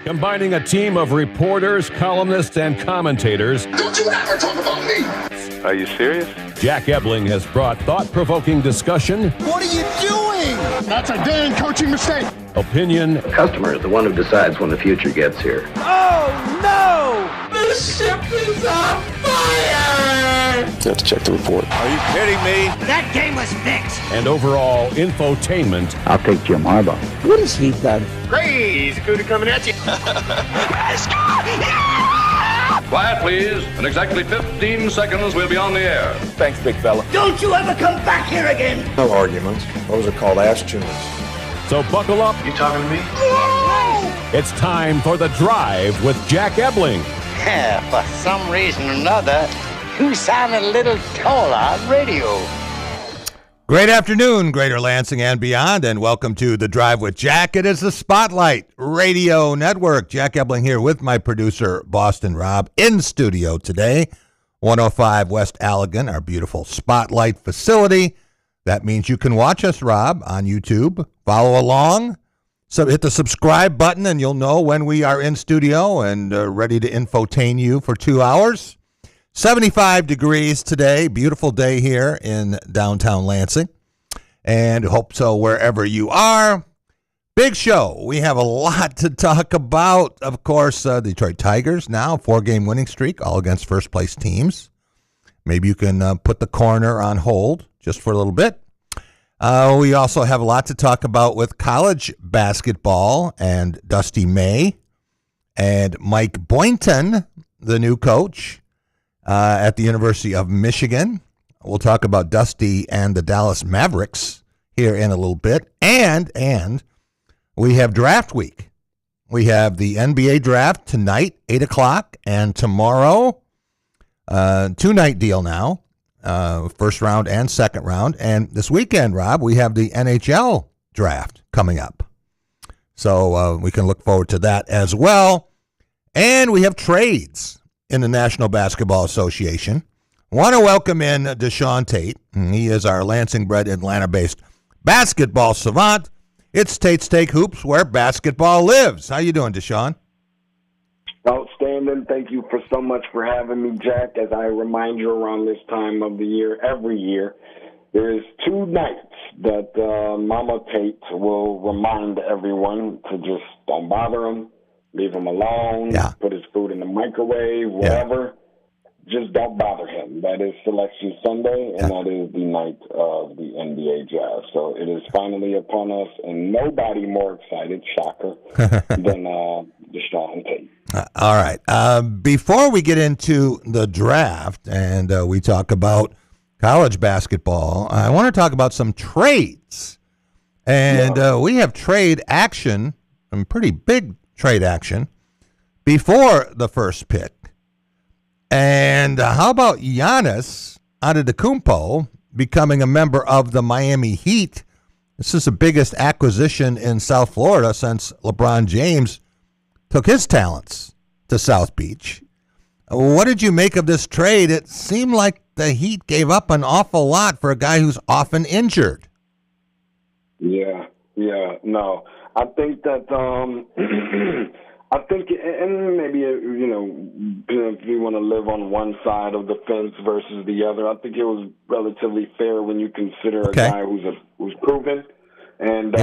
Combining a team of reporters, columnists, and commentators. Don't you ever talk about me! Are you serious? Jack Ebling has brought thought-provoking discussion. What are you doing? That's a damn coaching mistake! Opinion. The customer is the one who decides when the future gets here. Oh, no! The ship is on fire! You have to check the report. Are you kidding me? That game was fixed. And overall infotainment. I'll take Jim Harbaugh. What has he done? Crazy cootie coming at you! Quiet, please. In exactly 15 seconds, we'll be on the air. Thanks, big fella. Don't you ever come back here again. No arguments. Those are called ass tunes. So buckle up. You talking to me? It's time for The Drive with Jack Ebling. Yeah, for some reason or another, you sound a little taller on radio. Great afternoon, Greater Lansing and beyond, and welcome to The Drive with Jack. It is the Spotlight Radio Network. Jack Ebling here with my producer, Boston Rob, in studio today. 105 West Allegan, our beautiful Spotlight facility. That means you can watch us, Rob, on YouTube. Follow along. So hit the subscribe button, and you'll know when we are in studio and ready to infotain you for 2 hours. 75 degrees today. Beautiful day here in downtown Lansing. And hope so wherever you are. Big show. We have a lot to talk about. Of course, Detroit Tigers now, 4-game winning streak, all against first-place teams. Maybe you can put the corner on hold just for a little bit. We also have a lot to talk about with college basketball and Dusty May and Mike Boynton, the new coach at the University of Michigan. We'll talk about Dusty and the Dallas Mavericks here in a little bit. And we have draft week. We have the NBA draft tonight, 8 o'clock, and tomorrow, 2-night deal now. First round and second round. And this weekend, Rob, we have the NHL draft coming up. So we can look forward to that as well. And we have trades in the National Basketball Association. Want to welcome in Deshaun Tate. He is our Lansing-bred, Atlanta-based basketball savant. It's Tate's Take Hoops, where basketball lives. How you doing, Deshaun? Outstanding. Thank you for so much for having me, Jack. As I remind you around this time of the year, every year, there's 2 nights that Mama Tate will remind everyone to just don't bother him, leave him alone, put his food in the microwave, whatever. Just don't bother him. That is Selection Sunday, and that is the night of the NBA draft. So it is finally upon us, and nobody more excited, shocker, than Deshaun Tate. All right. Before we get into the draft and we talk about college basketball, I want to talk about some trades. And we have trade action, some pretty big trade action, before the first pick. And how about Giannis Antetokounmpo becoming a member of the Miami Heat? This is the biggest acquisition in South Florida since LeBron James took his talents to South Beach. What did you make of this trade? It seemed like the Heat gave up an awful lot for a guy who's often injured. No. I think that, and maybe, if you want to live on one side of the fence versus the other, I think it was relatively fair when you consider a guy who's proven and,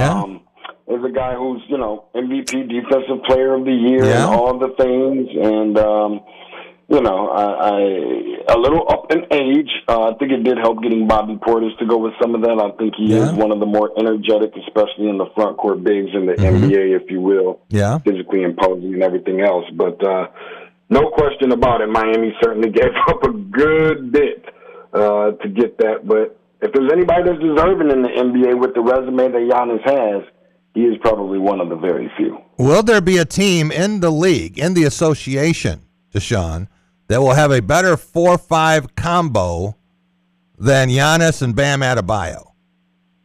is a guy who's, MVP, Defensive Player of the Year, and all the things. And, a little up in age. I think it did help getting Bobby Portis to go with some of that. I think he is one of the more energetic, especially in the front court bigs in the NBA, if you will. Yeah. Physically imposing and everything else. But no question about it, Miami certainly gave up a good bit to get that. But if there's anybody that's deserving in the NBA with the resume that Giannis has, he is probably one of the very few. Will there be a team in the league, in the association, Deshaun, that will have a better 4-5 combo than Giannis and Bam Adebayo?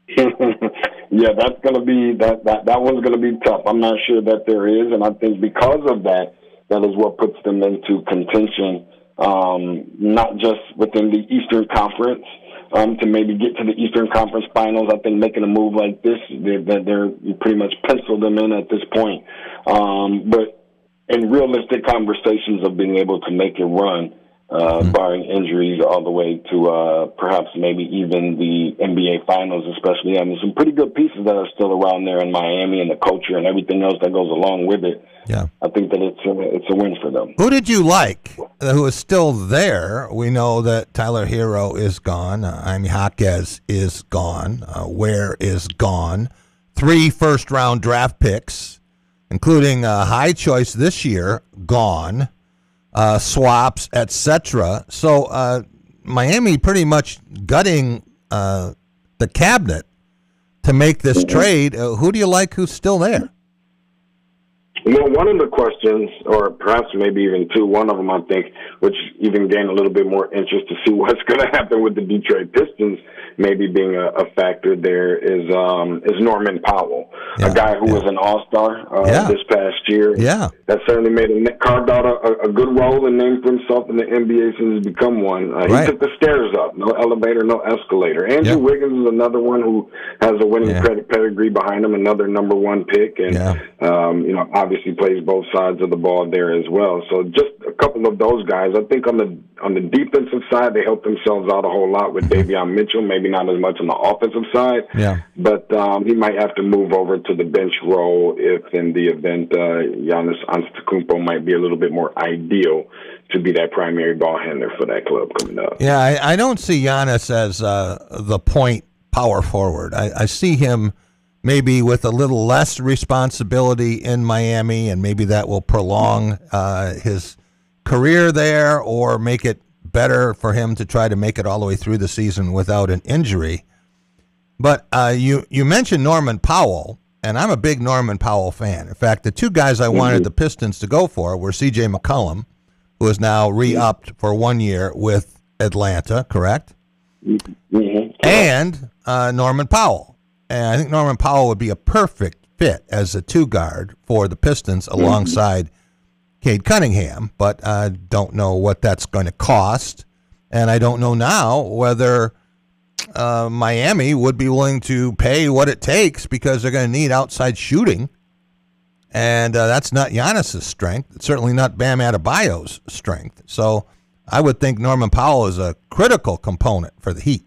Yeah, that's going to be that one's going to be tough. I'm not sure that there is, and I think because of that, that is what puts them into contention, not just within the Eastern Conference, to maybe get to the Eastern Conference Finals. I think making a move like this, they're pretty much penciled them in at this point. But in realistic conversations of being able to make a run, barring injuries, all the way to perhaps maybe even the NBA Finals, especially. I mean, some pretty good pieces that are still around there in Miami, and the culture and everything else that goes along with it. Yeah, I think that it's a win for them. Who did you like who is still there? We know that Tyler Hero is gone. Jaime Jaquez is gone. Ware is gone. 3 first-round draft picks, including a high choice this year, gone. Swaps, etc. So Miami pretty much gutting the cabinet to make this trade. Who do you like who's still there? Well, one of the questions, or perhaps maybe even two, one of them I think, which even gained a little bit more interest to see what's going to happen with the Detroit Pistons maybe being a factor there, is Norman Powell, a guy who was an all-star this past year. Yeah. That certainly carved out a good role and name for himself in the NBA since he's become one. He took the stairs up, no elevator, no escalator. Andrew Wiggins is another one who has a winning pedigree behind him, another number 1 pick, and obviously plays both sides of the ball there as well. So just a couple of those guys. I think on the defensive side, they helped themselves out a whole lot with Davion Mitchell, maybe not as much on the offensive side, but he might have to move over to the bench role if in the event Giannis Antetokounmpo might be a little bit more ideal to be that primary ball handler for that club coming up. Yeah, I don't see Giannis as the point power forward. I see him maybe with a little less responsibility in Miami, and maybe that will prolong his career there or make it better for him to try to make it all the way through the season without an injury. But you mentioned Norman Powell, and I'm a big Norman Powell fan. In fact, the 2 guys I wanted the Pistons to go for were C.J. McCollum, who is now re-upped for 1 year with Atlanta, correct? And Norman Powell. And I think Norman Powell would be a perfect fit as a 2-guard for the Pistons alongside Cade Cunningham, but I don't know what that's going to cost, and I don't know now whether Miami would be willing to pay what it takes, because they're going to need outside shooting, and that's not Giannis's strength. It's certainly not Bam Adebayo's strength. So I would think Norman Powell is a critical component for the Heat.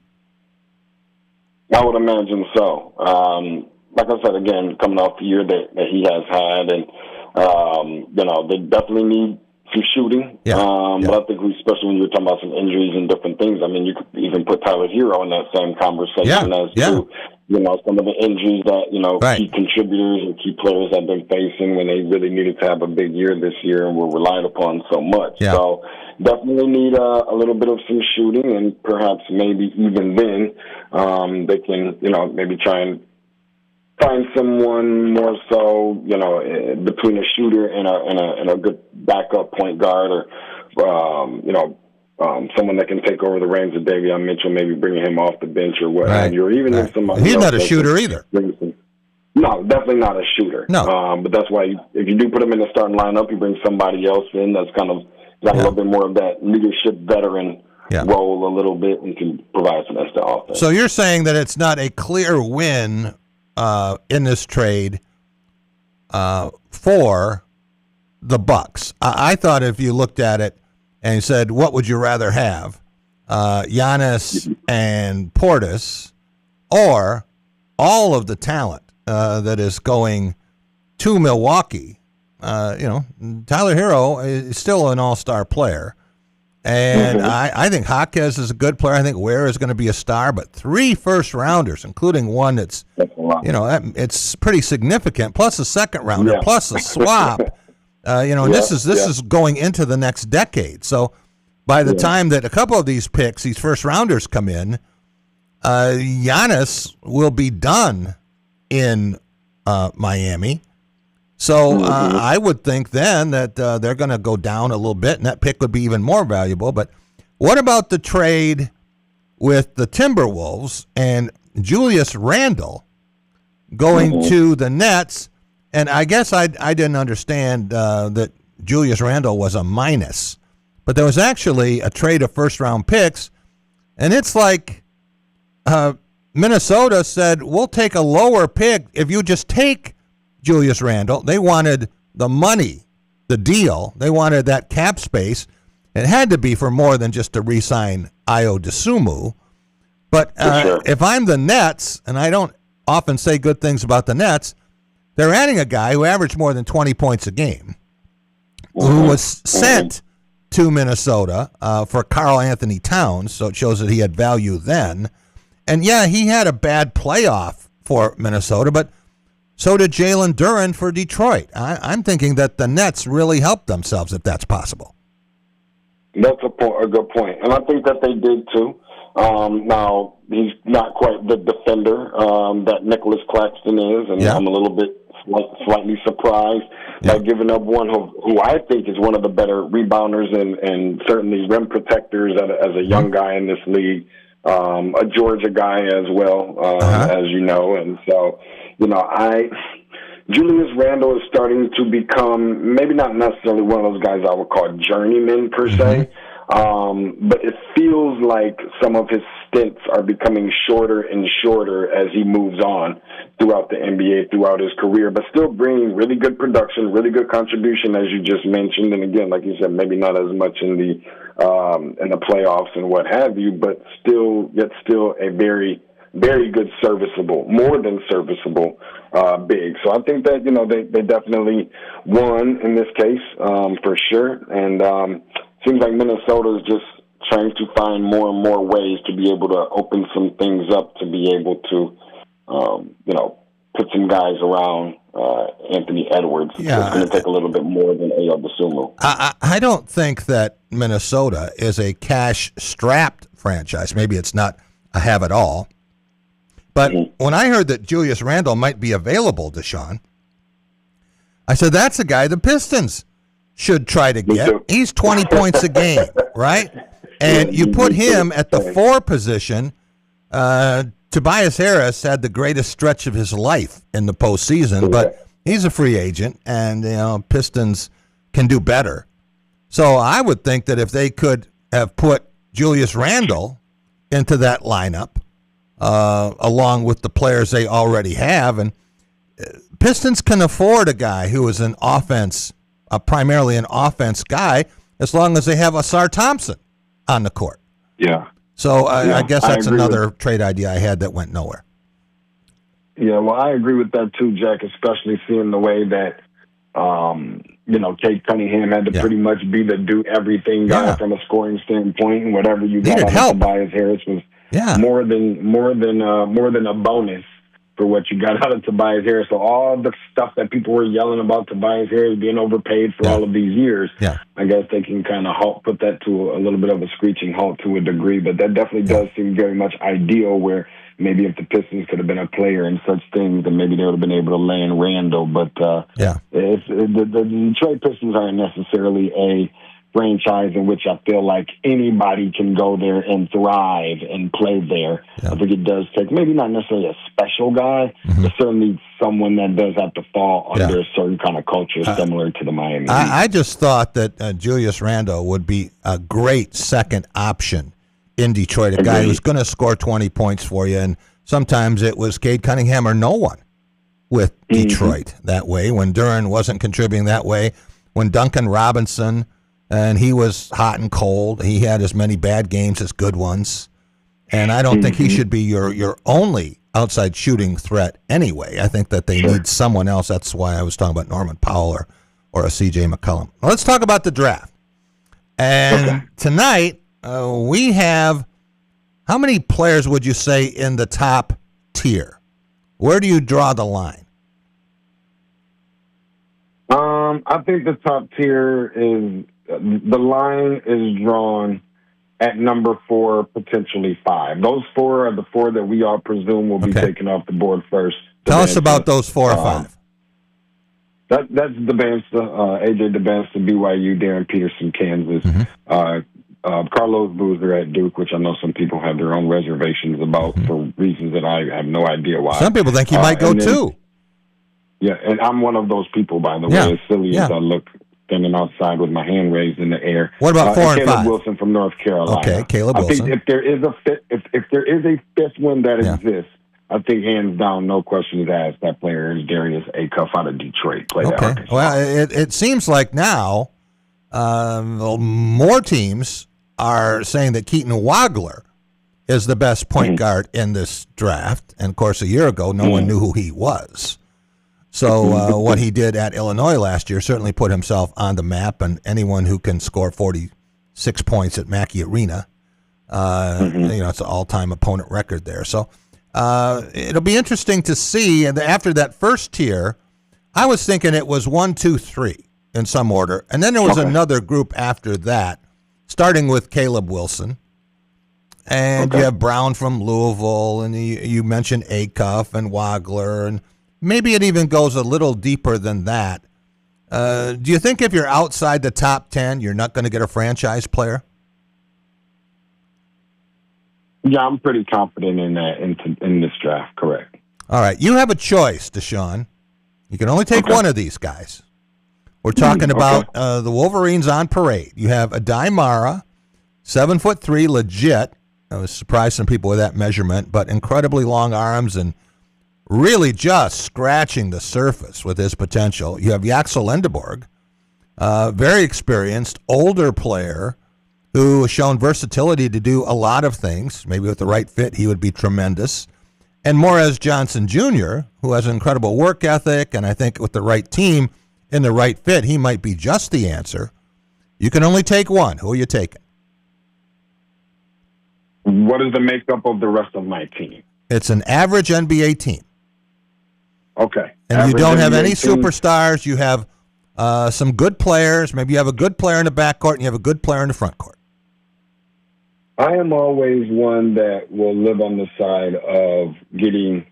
I would imagine so. Like I said, again, coming off the year that he has had, and they definitely need some shooting. But I think, especially when you're talking about some injuries and different things, I mean, you could even put Tyler Hero in that same conversation as to, some of the injuries that, key contributors and key players have been facing when they really needed to have a big year this year and were relied upon so much. So definitely need a little bit of some shooting, and perhaps maybe even then they can, maybe try and find someone more so, between a shooter and a good backup point guard, or someone that can take over the reins of Davion Mitchell, maybe bringing him off the bench or what have you, or even if somebody he's else not a shooter either. No, definitely not a shooter. No, but that's why if you do put him in the starting lineup, you bring somebody else in that's kind of got a little bit more of that leadership veteran role a little bit, and can provide some extra offense. So you're saying that it's not a clear win in this trade for the Bucks. I thought if you looked at it and you said, what would you rather have, Giannis and Portis, or all of the talent that is going to Milwaukee? Tyler Hero is still an all-star player. And I think Jaquez is a good player. I think Ware is going to be a star, but 3 first-rounders, including one that's it's pretty significant, plus a second-rounder, plus a swap. This is going into the next decade. So by the time that a couple of these picks, these first-rounders come in, Giannis will be done in Miami. So I would think then that they're going to go down a little bit, and that pick would be even more valuable. But what about the trade with the Timberwolves and Julius Randle going to the Nets? And I guess I didn't understand that Julius Randle was a minus. But there was actually a trade of first-round picks, and it's like Minnesota said, we'll take a lower pick if you just take Julius Randle. They wanted the money, the deal. They wanted that cap space. It had to be for more than just to re-sign Ayo Dosunmu. But if I'm the Nets, and I don't often say good things about the Nets, they're adding a guy who averaged more than 20 points a game, who was sent to Minnesota for Karl Anthony Towns, so it shows that he had value then. And, yeah, he had a bad playoff for Minnesota, but so did Jalen Duren for Detroit. I'm thinking that the Nets really helped themselves, if that's possible. That's a good point. And I think that they did, too. Now, he's not quite the defender that Nicholas Claxton is, and I'm a little bit slightly surprised by giving up one who I think is one of the better rebounders and certainly rim protectors as a young guy in this league, a Georgia guy as well, as you know. And so, Julius Randle is starting to become maybe not necessarily one of those guys I would call journeyman per se, but it feels like some of his stints are becoming shorter and shorter as he moves on throughout the NBA, throughout his career, but still bringing really good production, really good contribution, as you just mentioned. And again, like you said, maybe not as much in the playoffs and what have you, but still a very, very good serviceable, more than serviceable big. So I think that, they definitely won in this case, for sure. And seems like Minnesota is just trying to find more and more ways to be able to open some things up, to be able to, put some guys around Anthony Edwards. Yeah, it's going to take a little bit more than Ayo Dosunmu. I don't think that Minnesota is a cash-strapped franchise. Maybe it's not a have-it-all. But when I heard that Julius Randle might be available, Deshaun, I said, that's a guy the Pistons should try to get. He's 20 points a game, right? And you put him at the 4 position. Tobias Harris had the greatest stretch of his life in the postseason, but he's a free agent, and Pistons can do better. So I would think that if they could have put Julius Randle into that lineup, along with the players they already have, and Pistons can afford a guy who is an offense, primarily an offense guy, as long as they have Asar Thompson on the court. Yeah. So I guess that's another trade idea I had that went nowhere. Yeah, well, I agree with that too, Jack, especially seeing the way that, Cade Cunningham had to pretty much be the do-everything guy from a scoring standpoint, and whatever you got out of Tobias Harris was more than a bonus for what you got out of Tobias Harris. So all the stuff that people were yelling about Tobias Harris being overpaid for all of these years, I guess they can kind of put that to a little bit of a screeching halt to a degree. But that definitely does seem very much ideal, where maybe if the Pistons could have been a player in such things, then maybe they would have been able to land Randle. But the Detroit Pistons aren't necessarily a franchise in which I feel like anybody can go there and thrive and play there. I think it does take maybe not necessarily a special guy, but certainly someone that does have to fall under a certain kind of culture similar to the Miami Heat. I just thought that Julius Randle would be a great second option in Detroit, a guy who's going to score 20 points for you. And sometimes it was Cade Cunningham or no one with Detroit that way, when Duren wasn't contributing that way, when Duncan Robinson, and he was hot and cold. He had as many bad games as good ones. And I don't think he should be your only outside shooting threat anyway. I think that they need someone else. That's why I was talking about Norman Powell or a C.J. McCollum. Well, let's talk about the draft. And tonight we have, how many players would you say in the top tier? Where do you draw the line? I think the top tier is, the line is drawn at number 4, potentially 5. Those 4 are the 4 that we all presume will be taken off the board first. Tell us about those 4 or 5. That's Debinsta, AJ Debinsta, BYU, Darren Peterson, Kansas, Carlos Boozer at Duke, which I know some people have their own reservations about for reasons that I have no idea why. Some people think he might go too. Yeah, and I'm one of those people, by the way, as silly as I look standing outside with my hand raised in the air. What about 4 and Caleb 5? Wilson from North Carolina. Okay, Caleb Wilson. I think if there is a fifth one that exists, I think hands down, no questions asked, that player is Darius Acuff out of Detroit. Okay. Well, it seems like now more teams are saying that Keaton Wagler is the best point guard in this draft. And, of course, a year ago, no one knew who he was. So what he did at Illinois last year certainly put himself on the map, and anyone who can score 46 points at Mackey Arena, it's an all-time opponent record there. So it'll be interesting to see. And after that first tier, I was thinking it was 1, 2, 3 in some order. And then there was another group after that, starting with Caleb Wilson. And you have Brown from Louisville, and you mentioned Acuff and Wagler, and maybe it even goes a little deeper than that. Do you think if you're outside the top 10, you're not going to get a franchise player? Yeah, I'm pretty confident in that in this draft, correct. All right. You have a choice, Deshaun. You can only take one of these guys. We're talking about the Wolverines on parade. You have Adai Mara, 7'3", legit. I was surprised some people with that measurement, but incredibly long arms and really just scratching the surface with his potential. You have Yaxel Lendeborg, very experienced, older player who has shown versatility to do a lot of things. Maybe with the right fit, he would be tremendous. And Morez Johnson Jr., who has an incredible work ethic, and I think with the right team in the right fit, he might be just the answer. You can only take one. Who are you taking? What is the makeup of the rest of my team? It's an average NBA team. Okay. And average you don't have NBA any team. superstars. You have some good players. Maybe you have a good player in the backcourt and you have a good player in the front court. I am always one that will live on the side of getting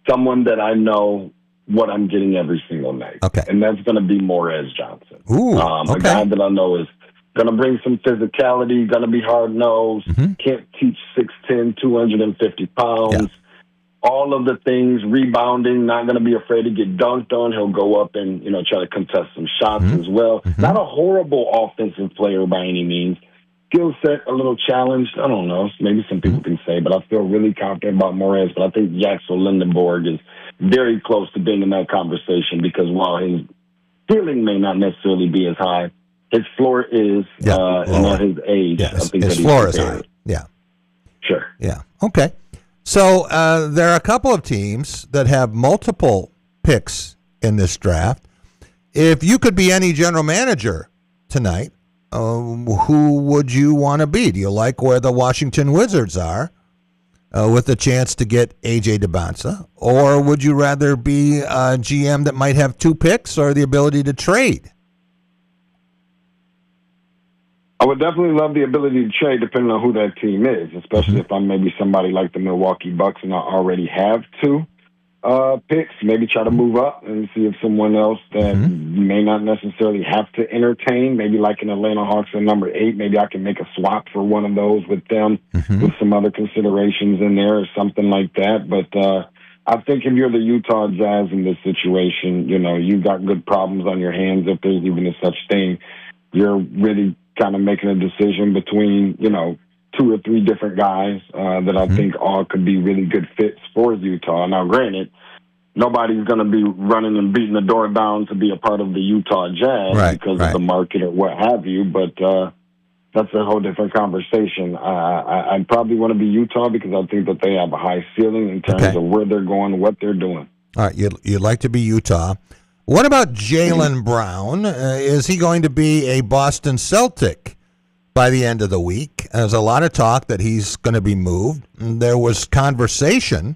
someone that I know what I'm getting every single night. Okay. And that's going to be Morez Johnson. Ooh, A guy that I know is going to bring some physicality, going to be hard-nosed, can't teach 6'10", 250 pounds. Yeah. All of the things, rebounding, not going to be afraid to get dunked on. He'll go up and, try to contest some shots as well. Not a horrible offensive player by any means. Skill set a little challenged. I don't know. Maybe some people can say, but I feel really confident about Morez. But I think Yaxel Lendeborg is very close to being in that conversation because while his ceiling may not necessarily be as high, his floor is, and at his age, yes. I think his that floor is high. Yeah. Sure. Yeah. Okay. So there are a couple of teams that have multiple picks in this draft. If you could be any general manager tonight, who would you want to be? Do you like where the Washington Wizards are with the chance to get A.J. Debonsa? Or would you rather be a GM that might have 2 picks or the ability to trade? I would definitely love the ability to trade depending on who that team is, especially if I'm maybe somebody like the Milwaukee Bucks and I already have 2 picks. Maybe try to move up and see if someone else that may not necessarily have to entertain, maybe like an Atlanta Hawks at number 8, maybe I can make a swap for one of those with them with some other considerations in there or something like that. But I think if you're the Utah Jazz in this situation, you've got good problems on your hands if there's even a such thing. You're really kind of making a decision between, 2 or 3 different guys that I think all could be really good fits for Utah. Now, granted, nobody's going to be running and beating the door down to be a part of the Utah Jazz because of the market or what have you, but that's a whole different conversation. I'd probably want to be Utah because I think that they have a high ceiling in terms of where they're going, what they're doing. All right, you'd like to be Utah. What about Jaylen Brown? Is he going to be a Boston Celtic by the end of the week? There's a lot of talk that he's going to be moved. There was conversation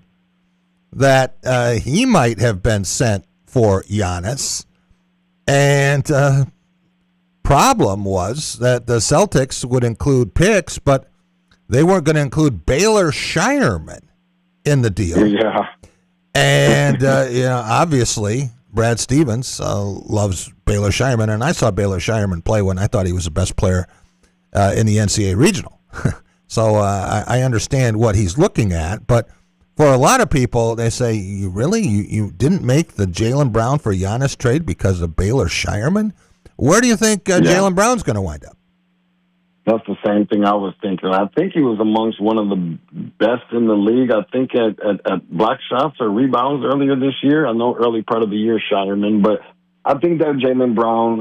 that he might have been sent for Giannis. And problem was that the Celtics would include picks, but they weren't going to include Baylor Scheierman in the deal. Yeah. And, obviously, Brad Stevens loves Baylor Scheierman, and I saw Baylor Scheierman play when I thought he was the best player in the NCAA regional. So I understand what he's looking at, but for a lot of people, they say, you didn't make the Jaylen Brown for Giannis trade because of Baylor Scheierman? Where do you think Jaylen Brown's going to wind up? That's the same thing I was thinking. I think he was amongst one of the best in the league. I think at block shots or rebounds earlier this year. I know early part of the year, Shotterman, but I think that Jaylen Brown,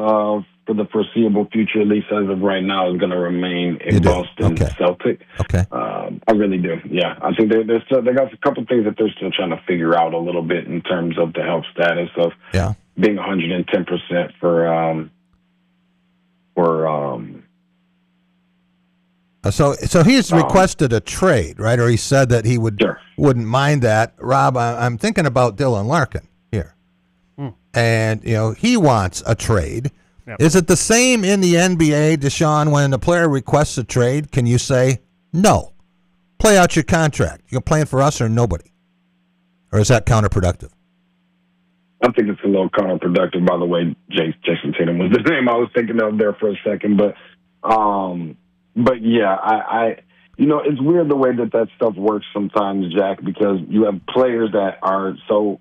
for the foreseeable future, at least as of right now, is going to remain a Boston Celtic. Okay. I really do. Yeah, I think they got a couple things that they're still trying to figure out a little bit in terms of the health status of being 110% for. So he's requested a trade, right? Or he said that he wouldn't mind that. Rob, I'm thinking about Dylan Larkin here, and he wants a trade. Yep. Is it the same in the NBA, Deshaun? When a player requests a trade, can you say no? Play out your contract. You're playing for us or nobody, or is that counterproductive? I think it's a little counterproductive. By the way, Jason Tatum was the name I was thinking of there for a second, but yeah, I it's weird the way that stuff works sometimes, Jack, because you have players that are so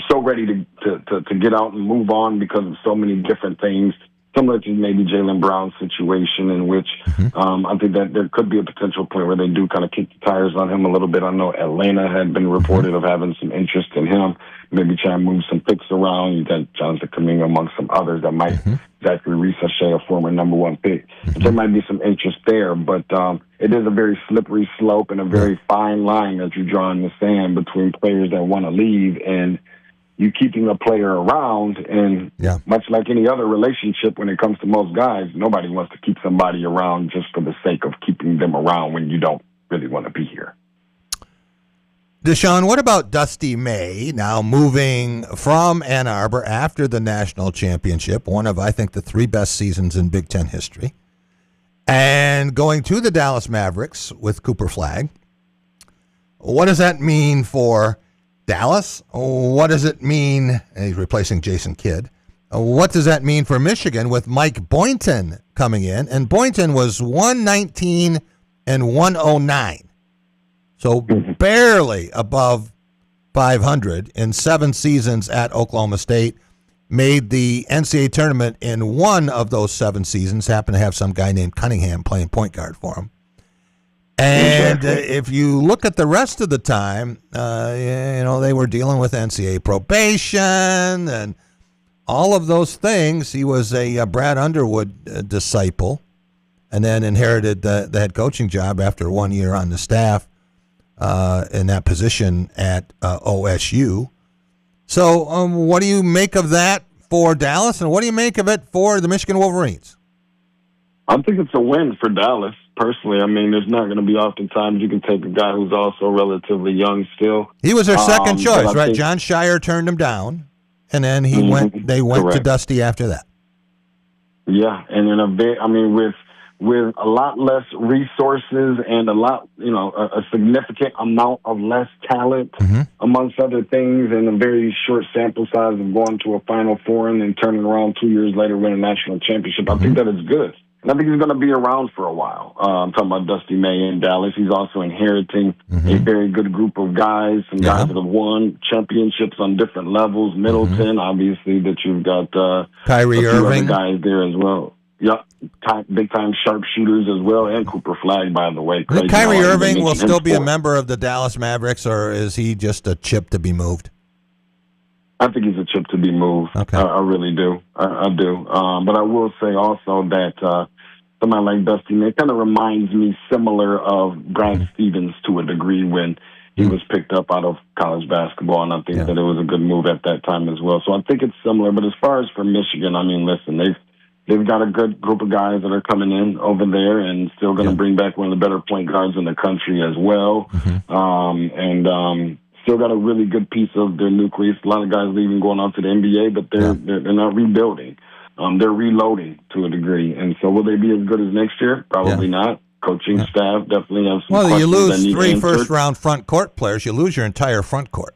so ready to get out and move on because of so many different things, similar to maybe Jaylen Brown's situation, in which I think that there could be a potential point where they do kind of kick the tires on him a little bit. I know Atlanta had been reported of having some interest in him, maybe try and move some picks around. You got Jonathan Kuminga amongst some others that might Zachary Ricochet, a former number one pick. There might be some interest there, but it is a very slippery slope and a very fine line that you draw in the sand between players that want to leave and you keeping a player around. And much like any other relationship, when it comes to most guys, nobody wants to keep somebody around just for the sake of keeping them around when you don't really want to be here. Deshaun, what about Dusty May now moving from Ann Arbor after the national championship, one of, I think, the 3 best seasons in Big Ten history, and going to the Dallas Mavericks with Cooper Flagg? What does that mean for Dallas? What does it mean? And he's replacing Jason Kidd. What does that mean for Michigan with Mike Boynton coming in? And Boynton was 119 and 109. So barely above 500 in 7 seasons at Oklahoma State. Made the NCAA tournament in one of those 7 seasons. Happened to have some guy named Cunningham playing point guard for him. And if you look at the rest of the time, they were dealing with NCAA probation and all of those things. He was a Brad Underwood disciple and then inherited the head coaching job after 1 year on the staff. In that position at OSU. So what do you make of that for Dallas, and what do you make of it for the Michigan Wolverines? I think it's a win for Dallas, personally. I mean, there's not going to be oftentimes you can take a guy who's also relatively young still. He was their second choice, right? John Shire turned him down, and then they went to Dusty after that. Yeah, and in with a lot less resources and a significant amount of less talent, amongst other things, and a very short sample size of going to a Final Four and then turning around 2 years later winning a national championship. I think that is good. And I think he's going to be around for a while. I'm talking about Dusty May in Dallas. He's also inheriting a very good group of guys, some guys that have won championships on different levels. Middleton, obviously, that you've got Kyrie Irving guys there as well. Yep, big-time sharpshooters as well, and Cooper Flagg, by the way. Kyrie Irving will still be a member of the Dallas Mavericks, or is he just a chip to be moved? I think he's a chip to be moved. Okay. I really do. I do. But I will say also that somebody like Dusty May kind of reminds me similar of Brad Stevens to a degree when he was picked up out of college basketball, and I think that it was a good move at that time as well. So I think it's similar. But as far as for Michigan, I mean, listen, they've got a good group of guys that are coming in over there and still going to bring back one of the better point guards in the country as well. And still got a really good piece of their nucleus. A lot of guys leaving, going on to the NBA, but they're not rebuilding. They're reloading to a degree. And so will they be as good as next year? Probably not. Coaching staff definitely has some questions. Well, you lose 3 first-round front court players, you lose your entire front court.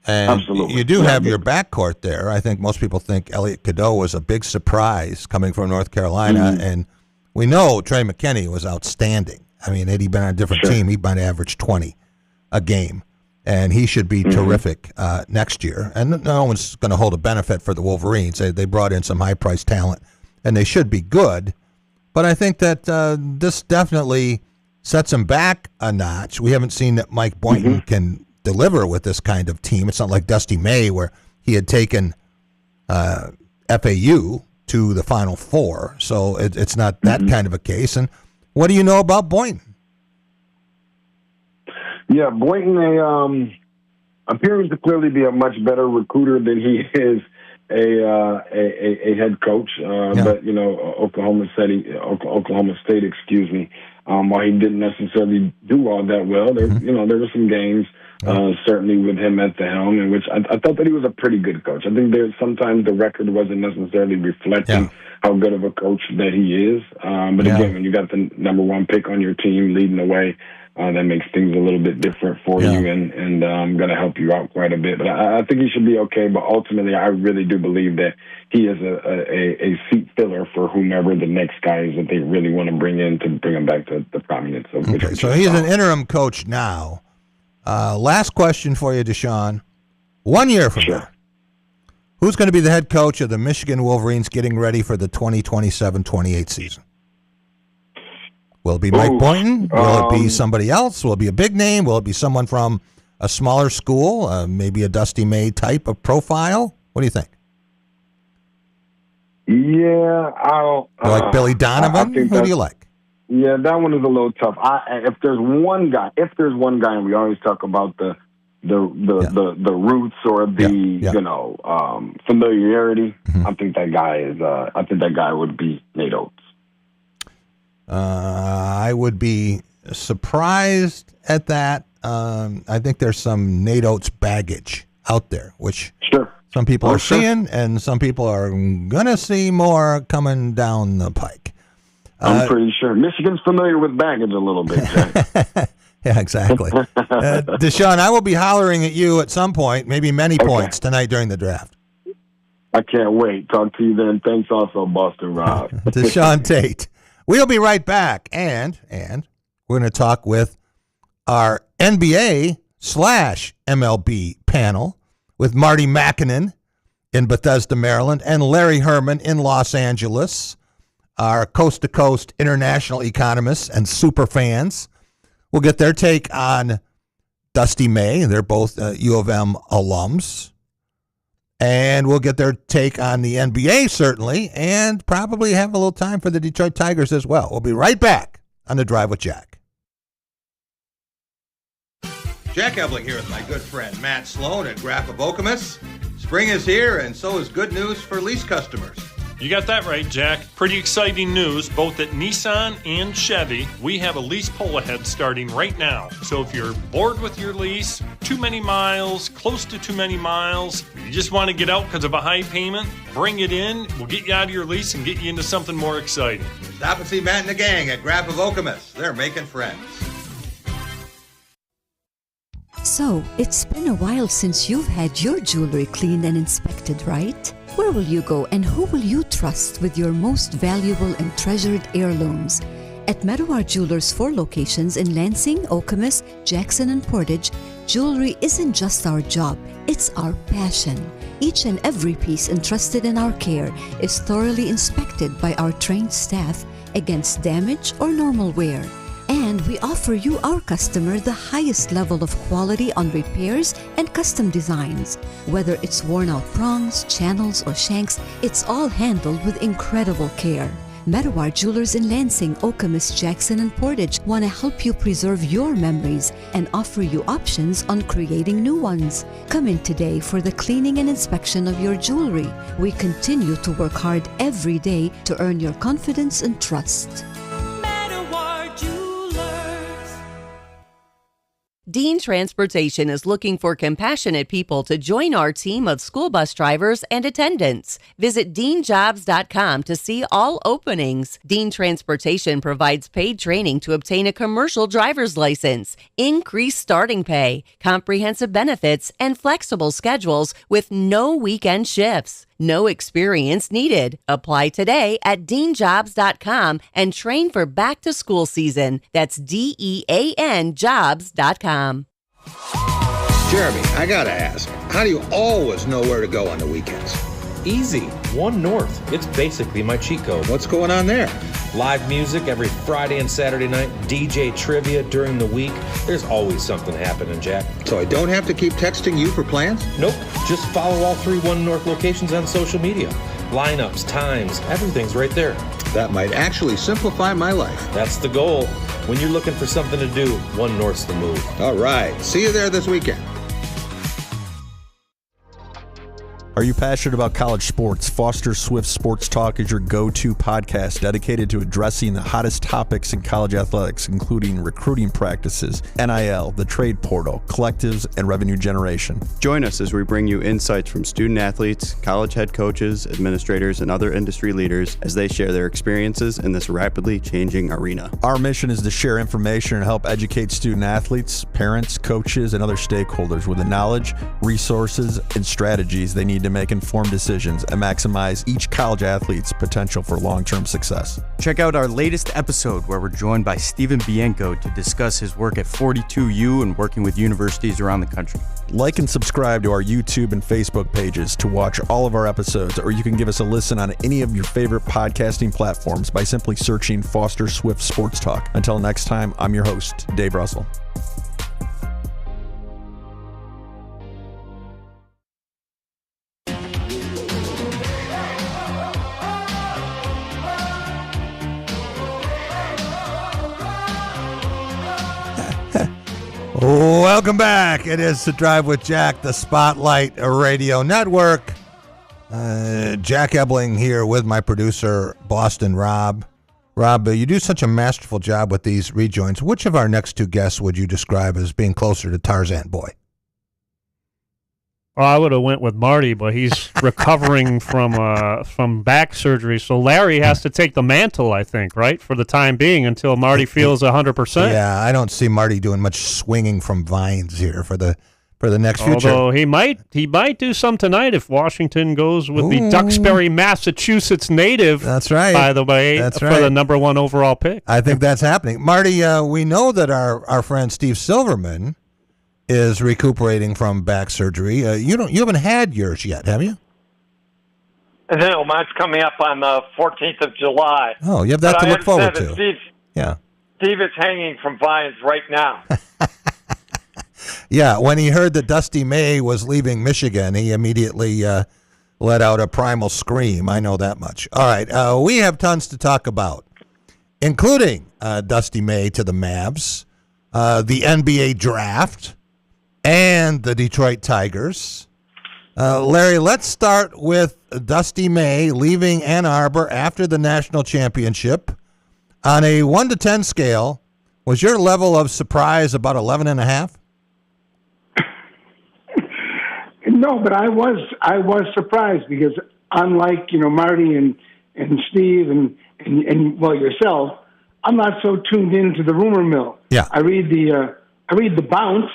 And absolutely. You do have your backcourt there. I think most people think Elliot Cadeau was a big surprise coming from North Carolina, and we know Trey McKinney was outstanding. I mean, had he been on a different team, he might have averaged 20 a game. and he should be terrific next year. And no one's going to hold a benefit for the Wolverines. They brought in some high-priced talent, and they should be good. But I think that this definitely sets him back a notch. We haven't seen that Mike Boynton can deliver with this kind of team. It's not like Dusty May, where he had taken FAU to the Final Four. So it's not that kind of a case. And what do you know about Boynton? Yeah, Boynton appears to clearly be a much better recruiter than he is a head coach. But, Oklahoma State, while he didn't necessarily do all that well, there were some games, certainly with him at the helm, in which I thought that he was a pretty good coach. I think sometimes the record wasn't necessarily reflecting how good of a coach that he is. But again, when you got the number one pick on your team leading the way, that makes things a little bit different for you and going to help you out quite a bit. But I think he should be okay. But ultimately, I really do believe that he is a seat filler for whomever the next guy is that they really want to bring in to bring him back to the prominence of. Okay, so he's an interim coach now. Last question for you, Deshaun. 1 year from now, who's going to be the head coach of the Michigan Wolverines getting ready for the 2027-28 season? Will it be Mike Boynton? Will it be somebody else? Will it be a big name? Will it be someone from a smaller school, maybe a Dusty May type of profile? What do you think? Yeah, I like Billy Donovan? Who do you like? Yeah, that one is a little tough. If there's one guy, and we always talk about the roots or the familiarity, I think that guy would be Nate Oates. I would be surprised at that. I think there's some Nate Oates baggage out there, which some people are seeing, and some people are going to see more coming down the pike. I'm pretty sure. Michigan's familiar with baggage a little bit, Jack. Yeah, exactly. Deshaun, I will be hollering at you at some point, maybe many points tonight during the draft. I can't wait. Talk to you then. Thanks also, Boston Rob. Deshaun Tate. We'll be right back, and we're going to talk with our NBA/MLB panel with Marty Makinen in Bethesda, Maryland, and Larry Herman in Los Angeles, our coast-to-coast international economists and super fans. We'll get their take on Dusty May. They're both U of M alums. And we'll get their take on the NBA, certainly, and probably have a little time for the Detroit Tigers as well. We'll be right back on The Drive with Jack. Jack Ebling here with my good friend Matt Sloan at Graph of Okemos. Spring is here, and so is good news for lease customers. You got that right, Jack. Pretty exciting news, both at Nissan and Chevy. We have a lease pull ahead starting right now. So if you're bored with your lease, too many miles, close to too many miles, you just want to get out because of a high payment, bring it in. We'll get you out of your lease and get you into something more exciting. Stop and see Matt and the gang at Graph of Okemos. They're making friends. So, it's been a while since you've had your jewelry cleaned and inspected, right? Where will you go and who will you trust with your most valuable and treasured heirlooms? At Meadowar Jewelers' 4 locations in Lansing, Okemos, Jackson, and Portage, jewelry isn't just our job, it's our passion. Each and every piece entrusted in our care is thoroughly inspected by our trained staff against damage or normal wear. And we offer you, our customer, the highest level of quality on repairs and custom designs. Whether it's worn out prongs, channels, or shanks, it's all handled with incredible care. Meadowar Jewelers in Lansing, Okemos, Jackson, and Portage want to help you preserve your memories and offer you options on creating new ones. Come in today for the cleaning and inspection of your jewelry. We continue to work hard every day to earn your confidence and trust. Dean Transportation is looking for compassionate people to join our team of school bus drivers and attendants. Visit deanjobs.com to see all openings. Dean Transportation provides paid training to obtain a commercial driver's license, increased starting pay, comprehensive benefits, and flexible schedules with no weekend shifts. No experience needed. Apply today at deanjobs.com and train for back to school season. That's DEAN jobs.com. Jeremy, I gotta ask, how do you always know where to go on the weekends? Easy. One North. It's basically my cheat code. What's going on there? Live music every Friday and Saturday night. DJ trivia during the week. There's always something happening, Jack. So I don't have to keep texting you for plans? Nope. Just follow all 3 One North locations on social media. Lineups, times, everything's right there. That might actually simplify my life. That's the goal. When you're looking for something to do, One North's the move. All right. See you there this weekend. Are you passionate about college sports? Foster Swift Sports Talk is your go-to podcast dedicated to addressing the hottest topics in college athletics, including recruiting practices, NIL, the trade portal, collectives, and revenue generation. Join us as we bring you insights from student athletes, college head coaches, administrators, and other industry leaders as they share their experiences in this rapidly changing arena. Our mission is to share information and help educate student athletes, parents, coaches, and other stakeholders with the knowledge, resources, and strategies they need to make informed decisions and maximize each college athlete's potential for long-term success. Check out our latest episode where we're joined by Steven Bianco to discuss his work at 42U and working with universities around the country. Like and subscribe to our YouTube and Facebook pages to watch all of our episodes, or you can give us a listen on any of your favorite podcasting platforms by simply searching Foster Swift Sports Talk. Until next time, I'm your host, Dave Russell. Welcome back. It is The Drive with Jack, the Spotlight Radio Network. Jack Ebling here with my producer, Boston Rob. Rob, you do such a masterful job with these rejoins. Which of our next 2 guests would you describe as being closer to Tarzan Boy? Well, I would have went with Marty, but he's recovering from back surgery. So Larry has to take the mantle, I think, right, for the time being until Marty feels 100%. Yeah, I don't see Marty doing much swinging from vines here for the next future. Although he might do some tonight if Washington goes with the Duxbury, Massachusetts native. That's right. By the way, for the number 1 overall pick. I think that's happening. Marty, we know that our friend Steve Silverman is recuperating from back surgery. You haven't had yours yet, have you? No, mine's coming up on the 14th of July. Oh, you have that to look forward to. Steve is hanging from vines right now. Yeah, when he heard that Dusty May was leaving Michigan, he immediately let out a primal scream. I know that much. All right, we have tons to talk about, including Dusty May to the Mavs, the NBA draft, and the Detroit Tigers. Larry, let's start with Dusty May leaving Ann Arbor after the national championship. On a 1 to 10 scale, was your level of surprise about 11.5? No, but I was surprised because unlike Marty and Steve and well yourself, I'm not so tuned into the rumor mill. Yeah, I read the bounce,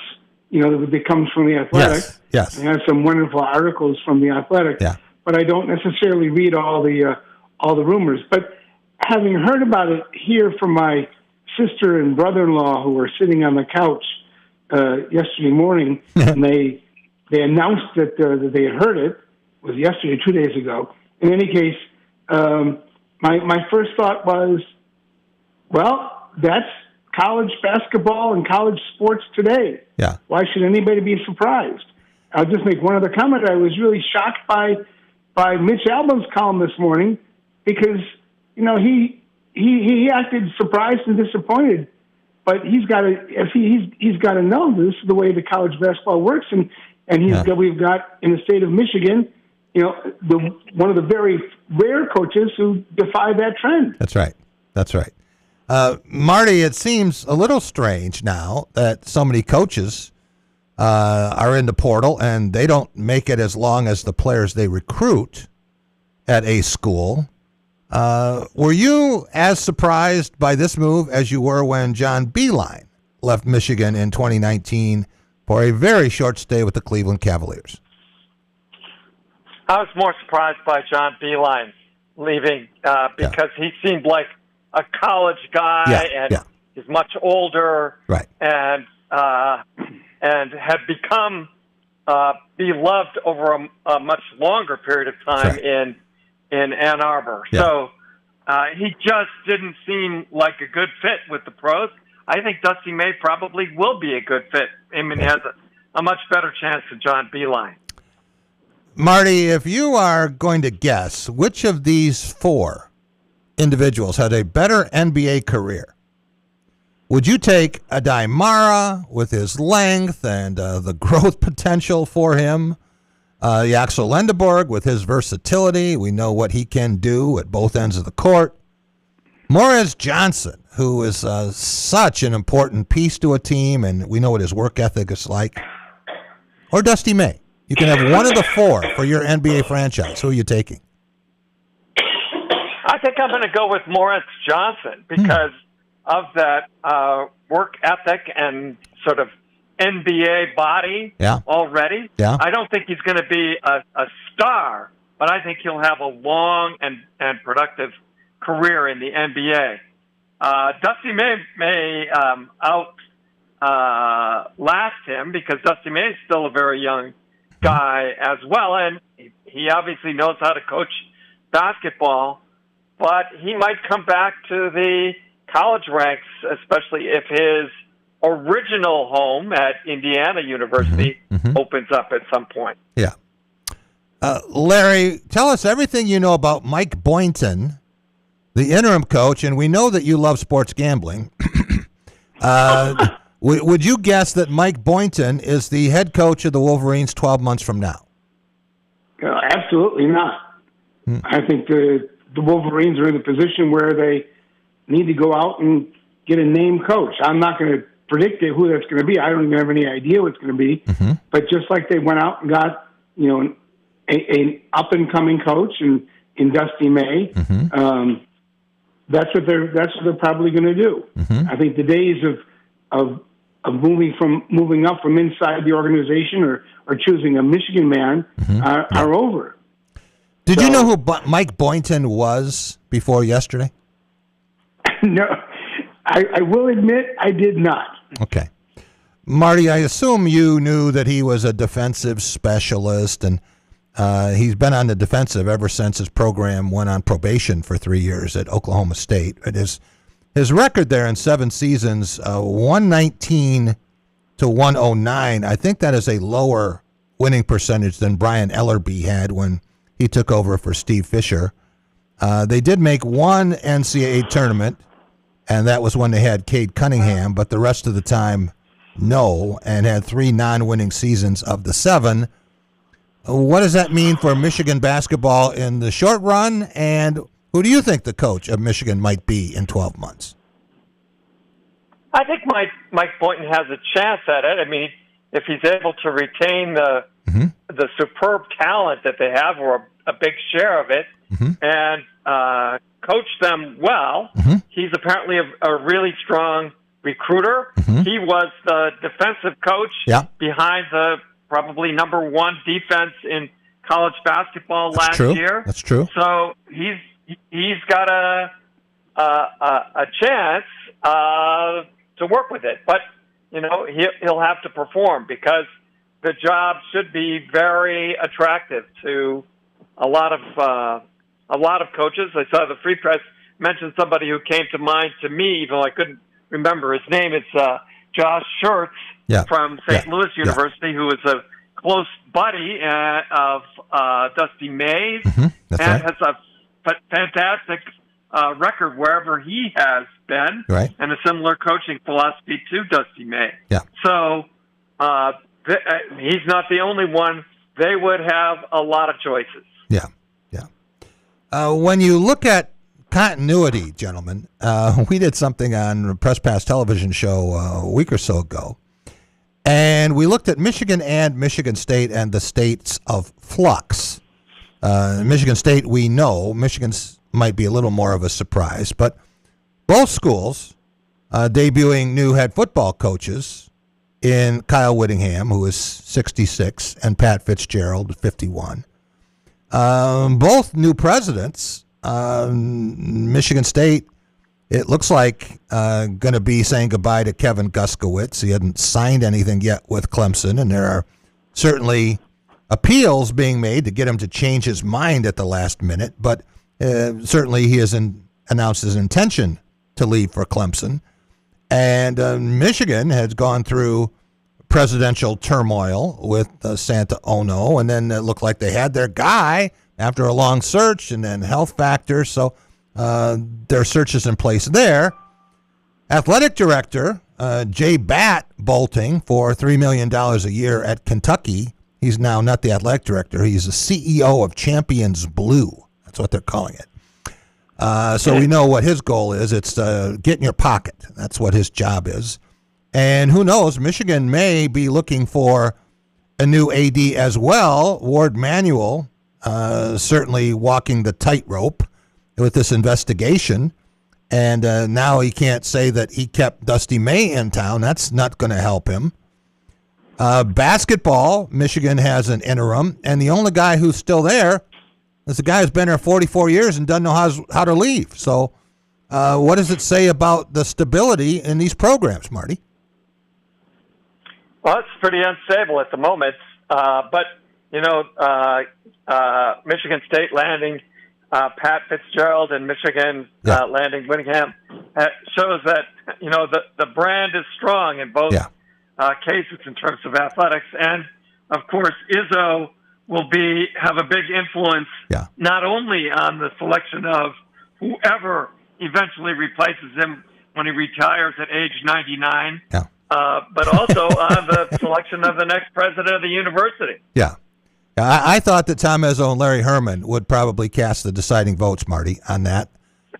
that comes from the Athletic. Yes. I have some wonderful articles from the Athletic. Yeah. But I don't necessarily read all the rumors. But having heard about it here from my sister and brother-in-law who were sitting on the couch yesterday morning, and they announced that they had heard it. It was yesterday, 2 days ago. In any case, my first thought was, well, that's college basketball and college sports today. Yeah. Why should anybody be surprised? I'll just make one other comment. I was really shocked by Mitch Albom's column this morning because, he acted surprised and disappointed. But he's got to know this is the way the college basketball works, and we've got in the state of Michigan, one of the very rare coaches who defy that trend. That's right. Marty, it seems a little strange now that so many coaches are in the portal and they don't make it as long as the players they recruit at a school. Were you as surprised by this move as you were when John Beilein left Michigan in 2019 for a very short stay with the Cleveland Cavaliers? I was more surprised by John Beilein leaving because he seemed like a college guy and he's much older, right? And and had become beloved over a much longer period of time in Ann Arbor. Yeah. So he just didn't seem like a good fit with the pros. I think Dusty May probably will be a good fit. I mean, he has a much better chance than John Beilein. Marty, if you are going to guess, which of these four individuals had a better NBA career? Would you take Adai Mara with his length and the growth potential for him? Yaxel Lendeborg with his versatility. We know what he can do at both ends of the court. Morris Johnson, who is such an important piece to a team, and we know what his work ethic is like. Or Dusty May. You can have one of the four for your NBA franchise. Who are you taking? I think I'm going to go with Morris Johnson because of that work ethic and sort of NBA body already. Yeah. I don't think he's going to be a star, but I think he'll have a long and productive career in the NBA. Dusty may outlast him because Dusty May is still a very young guy as well, and he obviously knows how to coach basketball, but he might come back to the college ranks, especially if his original home at Indiana University opens up at some point. Yeah. Larry, tell us everything you know about Mike Boynton, the interim coach, and we know that you love sports gambling. Would you guess that Mike Boynton is the head coach of the Wolverines 12 months from now? Absolutely not. I think the Wolverines are in a position where they need to go out and get a name coach. I'm not going to predict who that's going to be. I don't even have any idea what it's going to be. But just like they went out and got, an up and coming coach in Dusty May, that's what they're probably going to do. I think the days of moving up from inside the organization or choosing a Michigan man are over. Did you know who Mike Boynton was before yesterday? No, I will admit I did not. Okay. Marty, I assume you knew that he was a defensive specialist, and he's been on the defensive ever since his program went on probation for 3 years at Oklahoma State. His record there in 7 seasons, 119 to 109, I think that is a lower winning percentage than Brian Ellerby had when he took over for Steve Fisher. They did make one NCAA tournament, and that was when they had Cade Cunningham, but the rest of the time, no, and had 3 non-winning seasons of the 7. What does that mean for Michigan basketball in the short run, and who do you think the coach of Michigan might be in 12 months? I think Mike Boynton has a chance at it. I mean, if he's able to retain the superb talent that they have, or a big share of it, and coach them well. He's apparently a really strong recruiter. He was the defensive coach behind the probably number 1 defense in college basketball last year. That's true. So he's got a chance to work with it, but he'll have to perform because the job should be very attractive to a lot of coaches. I saw the Free Press mention somebody who came to mind to me, even though I couldn't remember his name. It's Josh Schertz from St. Louis University, who is a close buddy of Dusty Mays and has a fantastic record wherever he has been, and a similar coaching philosophy to Dusty May. So he's not the only one. They would have a lot of choices. When you look at continuity, gentlemen, we did something on a Press Pass television show a week or so ago, and we looked at Michigan and Michigan State and the states of flux. Michigan State, we know. Michigan's might be a little more of a surprise, but both schools debuting new head football coaches in Kyle Whittingham, who is 66, and Pat Fitzgerald, 51. Both new presidents. Michigan State it looks like going to be saying goodbye to Kevin Guskowitz. He hadn't signed anything yet with Clemson, and there are certainly appeals being made to get him to change his mind at the last minute, but certainly he has announced his intention to leave for Clemson. And Michigan has gone through presidential turmoil with Santa Ono, and then it looked like they had their guy after a long search, and then health factors, so their search is in place there. Athletic director Jay Batt bolting for $3 million a year at Kentucky. He's now not the athletic director. He's the CEO of Champions Blue. That's what they're calling it. So we know what his goal is. It's get in your pocket. That's what his job is. And who knows, Michigan may be looking for a new AD as well. Ward Manuel certainly walking the tightrope with this investigation. And now he can't say that he kept Dusty May in town. That's not going to help him. Basketball, Michigan has an interim, and the only guy who's still there is a guy who's been there 44 years and doesn't know how to leave. So what does it say about the stability in these programs, Marty? Well, it's pretty unstable at the moment. But, Michigan State landing Pat Fitzgerald and Michigan landing Whittingham shows that, the brand is strong in both cases in terms of athletics. And, of course, Izzo will have a big influence not only on the selection of whoever eventually replaces him when he retires at age 99, but also on the selection of the next president of the university. Yeah. I thought that Tom Izzo and Larry Herman would probably cast the deciding votes, Marty, on that.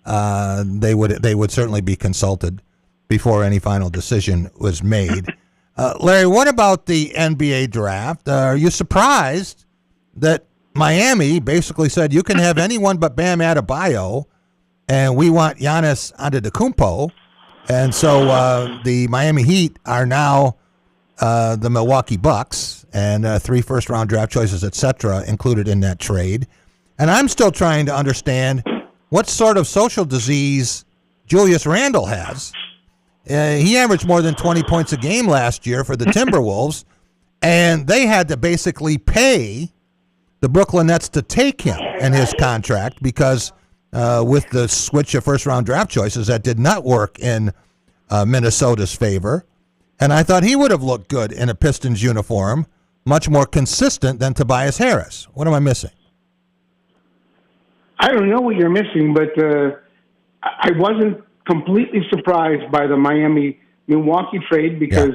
They would certainly be consulted before any final decision was made. Larry, what about the NBA draft? Are you surprised that Miami basically said you can have anyone but Bam Adebayo, and we want Giannis Antetokounmpo? And so the Miami Heat are now the Milwaukee Bucks, and 3 first-round draft choices, etc., included in that trade. And I'm still trying to understand what sort of social disease Julius Randle has. He averaged more than 20 points a game last year for the Timberwolves, and they had to basically pay the Brooklyn Nets to take him and his contract because with the switch of first-round draft choices, that did not work in Minnesota's favor. And I thought he would have looked good in a Pistons uniform, much more consistent than Tobias Harris. What am I missing? I don't know what you're missing, but I wasn't completely surprised by the Miami-Milwaukee trade because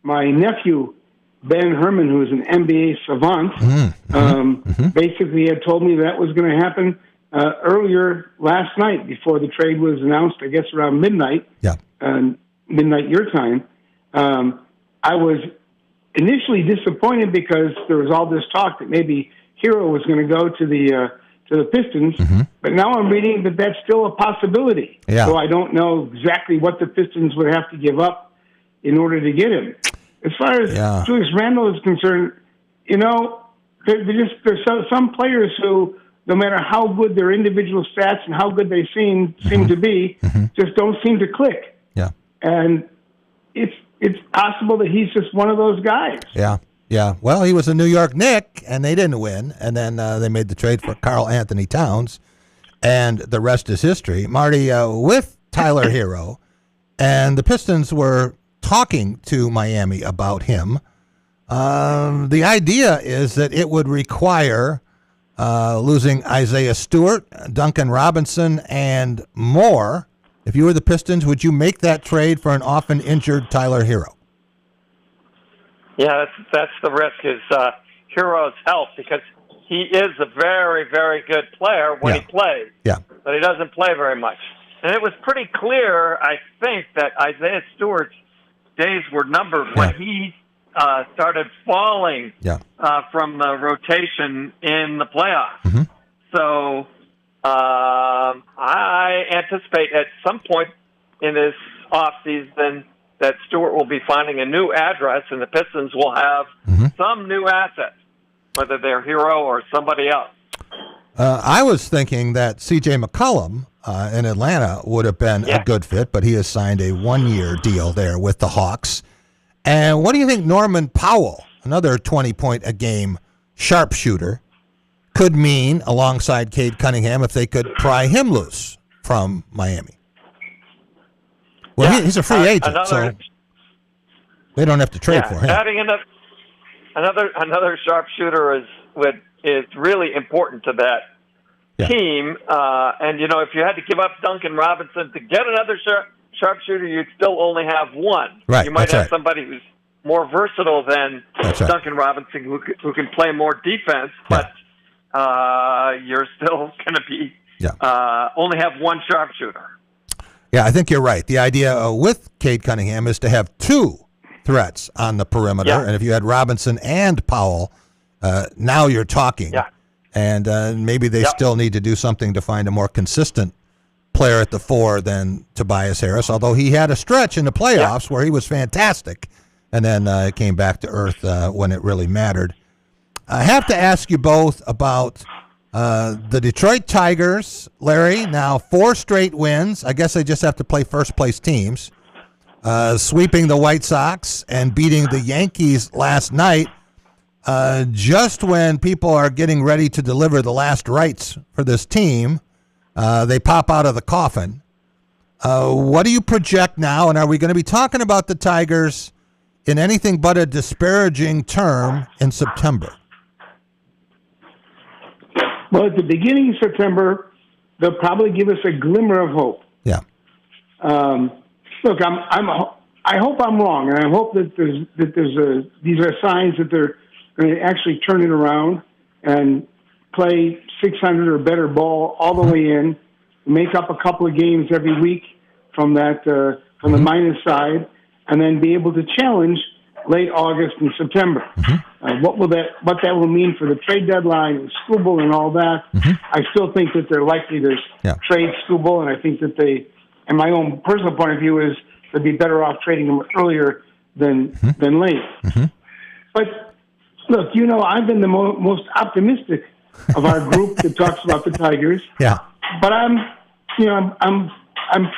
my nephew, Ben Herman, who is an NBA savant, basically had told me that was going to happen earlier last night before the trade was announced, I guess around midnight, midnight your time. I was initially disappointed because there was all this talk that maybe Hero was going to go to the Pistons, but now I'm reading that that's still a possibility. So I don't know exactly what the Pistons would have to give up in order to get him. As far as Julius Randle is concerned, there's some players who, no matter how good their individual stats and how good they seem to be, just don't seem to click. And it's possible that he's just one of those guys. Yeah. Well, he was a New York Knick, and they didn't win. And then they made the trade for Karl Anthony Towns, and the rest is history. Marty, with Tyler Hero, and the Pistons were talking to Miami about him. The idea is that it would require losing Isaiah Stewart, Duncan Robinson, and more. If you were the Pistons, would you make that trade for an often injured Tyler Hero? Yeah, that's the risk is Hero's health because he is a very, very good player when he plays. But he doesn't play very much. And it was pretty clear, I think, that Isaiah Stewart's days were numbered when he started falling from the rotation in the playoffs. So I anticipate at some point in this offseason that Stewart will be finding a new address and the Pistons will have some new assets, whether they're Hero or somebody else. I was thinking that C.J. McCollum in Atlanta would have been a good fit, but he has signed a 1-year deal there with the Hawks. And what do you think Norman Powell, another 20-point-a-game sharpshooter, could mean alongside Cade Cunningham if they could pry him loose from Miami? Well, he's a free agent, so they don't have to trade for him. Adding another sharpshooter is really important to that team. And if you had to give up Duncan Robinson to get another sharpshooter, you'd still only have one. Right, you might have somebody who's more versatile than Duncan Robinson, who can play more defense, but you're still going to be only have one sharpshooter. Yeah, I think you're right. The idea with Cade Cunningham is to have two threats on the perimeter, and if you had Robinson and Powell, now you're talking. Yeah. And maybe they still need to do something to find a more consistent player at the 4 than Tobias Harris, although he had a stretch in the playoffs where he was fantastic, and then came back to earth when it really mattered. I have to ask you both about the Detroit Tigers, Larry. Now 4 straight wins. I guess they just have to play first-place teams. Sweeping the White Sox and beating the Yankees last night, just when people are getting ready to deliver the last rites for this team, they pop out of the coffin. What do you project now, and are we going to be talking about the Tigers in anything but a disparaging term in September? Well, at the beginning of September, they'll probably give us a glimmer of hope. Yeah. Look, I hope I'm wrong, and I hope that these are signs that they're going to actually turn it around and play 600 or better ball all the way in, make up a couple of games every week from the minus side, and then be able to challenge late August and September. What that will mean for the trade deadline and Skubal and all that. I still think that they're likely to trade Skubal, and I think that they, and my own personal point of view is they'd be better off trading him earlier than late. But look, I've been the most optimistic of our group that talks about the Tigers. Yeah. But I'm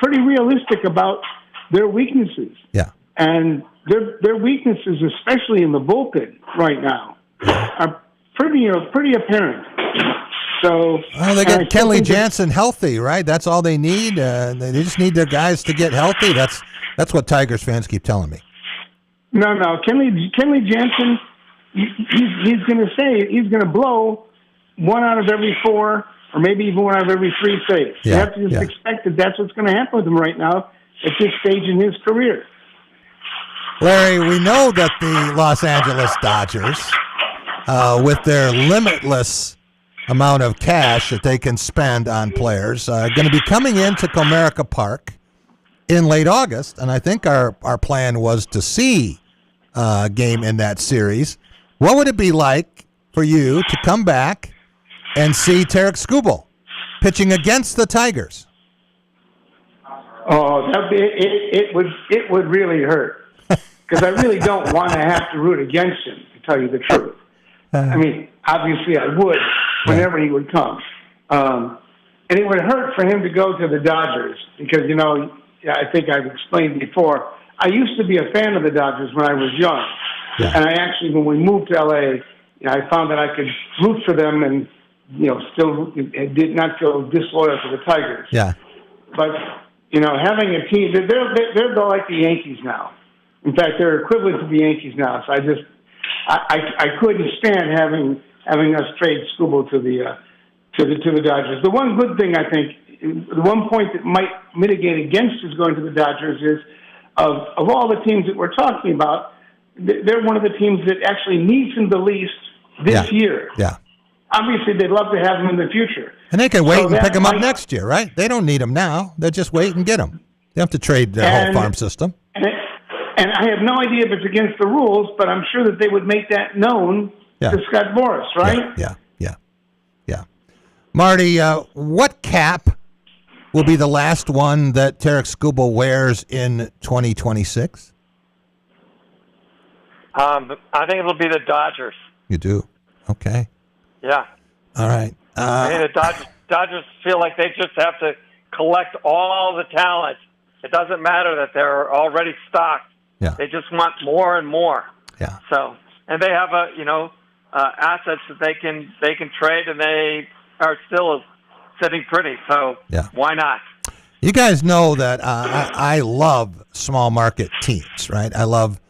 pretty realistic about their weaknesses. Yeah. And their weaknesses, especially in the bullpen right now, are pretty apparent. So they got Kenley Jansen healthy, right? That's all they need. They just need their guys to get healthy. That's what Tigers fans keep telling me. No, Kenley Jansen, he's going to blow 1 out of every 4, or maybe even 1 out of every 3 saves. You have to just expect that that's what's going to happen with him right now at this stage in his career. Larry, we know that the Los Angeles Dodgers, with their limitless amount of cash that they can spend on players, are going to be coming into Comerica Park in late August, and I think our plan was to see a game in that series. What would it be like for you to come back and see Tarik Skubal pitching against the Tigers? Oh, it would really hurt, because I really don't want to have to root against him, to tell you the truth. I mean, obviously I would whenever he would come. And it would hurt for him to go to the Dodgers because, I think I've explained before, I used to be a fan of the Dodgers when I was young. Yeah. And I actually, when we moved to L.A., I found that I could root for them and, still did not feel disloyal to the Tigers. Yeah. But, having a team, they're like the Yankees now. In fact, they're equivalent to the Yankees now. So I couldn't stand having us trade Skubal to the Dodgers. The one good thing, I think, the one point that might mitigate against us going to the Dodgers is of all the teams that we're talking about, they're one of the teams that actually needs him the least this year. Yeah. Obviously, they'd love to have him in the future. And they can wait and pick him up next year, right? They don't need him now. They'll just wait and get him. They have to trade their whole farm system. And I have no idea if it's against the rules, but I'm sure that they would make that known to Scott Boras, right? Yeah. Marty, what cap will be the last one that Tarik Skubal wears in 2026? I think it'll be the Dodgers. You do? Okay. Yeah. All right. The Dodgers feel like they just have to collect all the talent. It doesn't matter that they're already stocked. Yeah. They just want more and more. Yeah. So, and they have assets that they can trade, and they are still sitting pretty. So why not? You guys know that I love small market teams, right? I love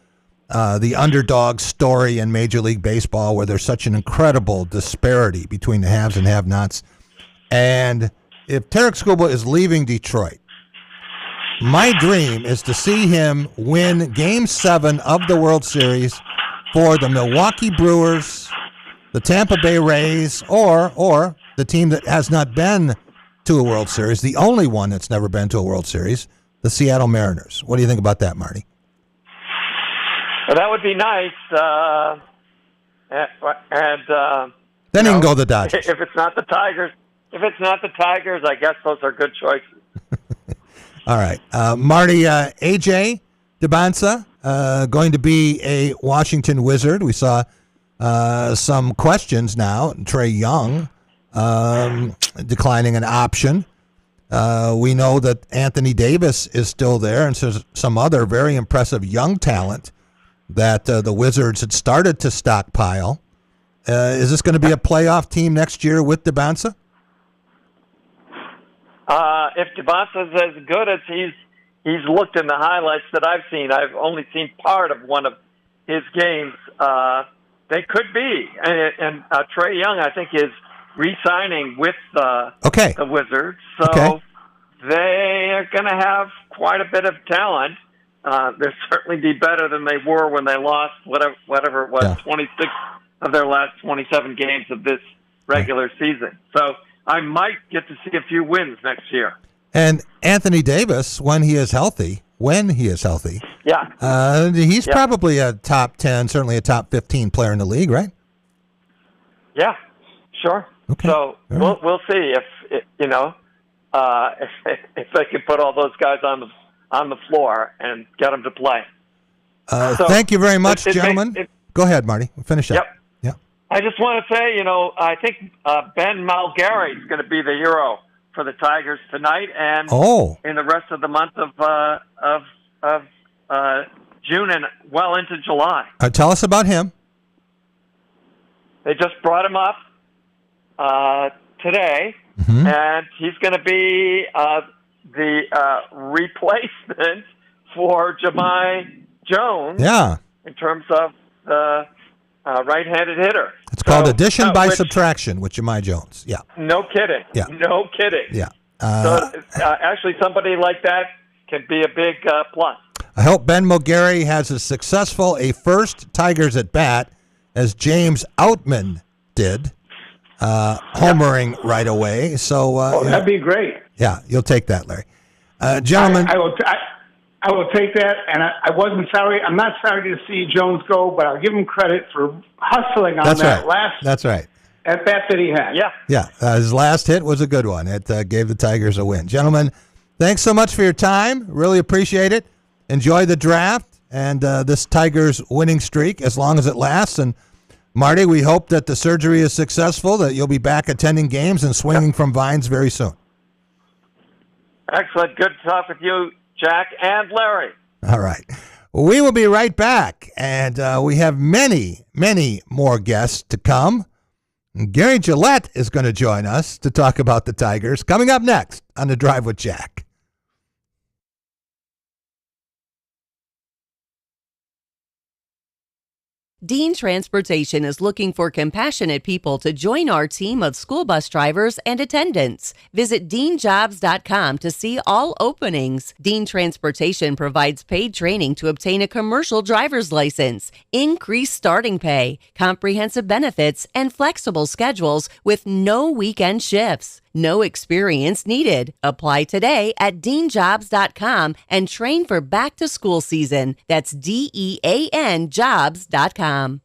the underdog story in Major League Baseball, where there's such an incredible disparity between the haves and have-nots. And if Tarik Skubal is leaving Detroit, my dream is to see him win Game 7 of the World Series for the Milwaukee Brewers, the Tampa Bay Rays, or the team that has not been to a World Series, the only one that's never been to a World Series, the Seattle Mariners. What do you think about that, Marty? Well, that would be nice. Then he can go the Dodgers. If it's not the Tigers, I guess those are good choices. All right. Marty, AJ Dybantsa going to be a Washington Wizard. We saw some questions now. Trae Young declining an option. We know that Anthony Davis is still there, and so some other very impressive young talent that the Wizards had started to stockpile. Is this going to be a playoff team next year with Dybantsa? If Dybantsa's as good as he's looked in the highlights that I've seen, I've only seen part of one of his games. They could be, and Trae Young, I think, is re-signing with the Wizards, so they are going to have quite a bit of talent. They'll certainly be better than they were when they lost whatever it was, 26 of their last 27 games of this regular season. So I might get to see a few wins next year. And Anthony Davis, when he is healthy, he's probably a top 10, certainly a top 15 player in the league, right? Yeah, sure. Okay. So we'll see if they can put all those guys on the floor and get them to play. Thank you very much, gentlemen. Go ahead, Marty. We'll finish up. Yep. Yeah. I just want to say, I think Ben Malgary is going to be the hero for the Tigers tonight and in the rest of the month of June and well into July. Tell us about him. They just brought him up today, and he's going to be the replacement for Jahmai Jones. Yeah. In terms of the right-handed hitter. It's called addition by subtraction with Jahmai Jones. Yeah. No kidding. Yeah. No kidding. Yeah. Actually, somebody like that can be a big plus. I hope Ben Malgary has as successful a first Tigers at bat as James Outman did, homering right away. So that'd be great. Yeah, you'll take that, Larry. Gentlemen. I will take that, and I wasn't sorry. I'm not sorry to see Jones go, but I'll give him credit for hustling on last at bat that he had. Yeah. Yeah, his last hit was a good one. It gave the Tigers a win. Gentlemen, thanks so much for your time. Really appreciate it. Enjoy the draft and this Tigers winning streak as long as it lasts. And, Marty, we hope that the surgery is successful, that you'll be back attending games and swinging from vines very soon. Excellent. Good to talk with you, Jack and Larry. All right. Well, we will be right back, and we have many, many more guests to come. Gary Gillette is going to join us to talk about the Tigers coming up next on The Drive with Jack. Dean Transportation is looking for compassionate people to join our team of school bus drivers and attendants. Visit deanjobs.com to see all openings. Dean Transportation provides paid training to obtain a commercial driver's license, increased starting pay, comprehensive benefits, and flexible schedules with no weekend shifts. No experience needed. Apply today at deanjobs.com and train for back to school season. That's DEAN jobs.com.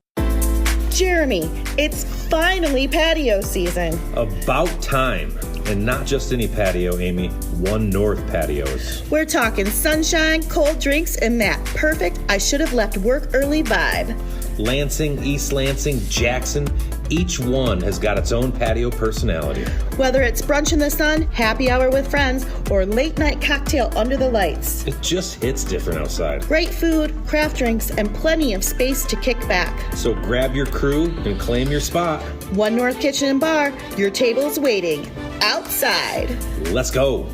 Jeremy, it's finally patio season. About time. And not just any patio, Amy. One North Patios. We're talking sunshine, cold drinks, and that perfect I should have left work early vibe. Lansing, East Lansing, Jackson. Each one has got its own patio personality. Whether it's brunch in the sun, happy hour with friends, or late night cocktail under the lights. It just hits different outside. Great food, craft drinks, and plenty of space to kick back. So grab your crew and claim your spot. One North Kitchen and Bar, your table's waiting. Outside. Let's go.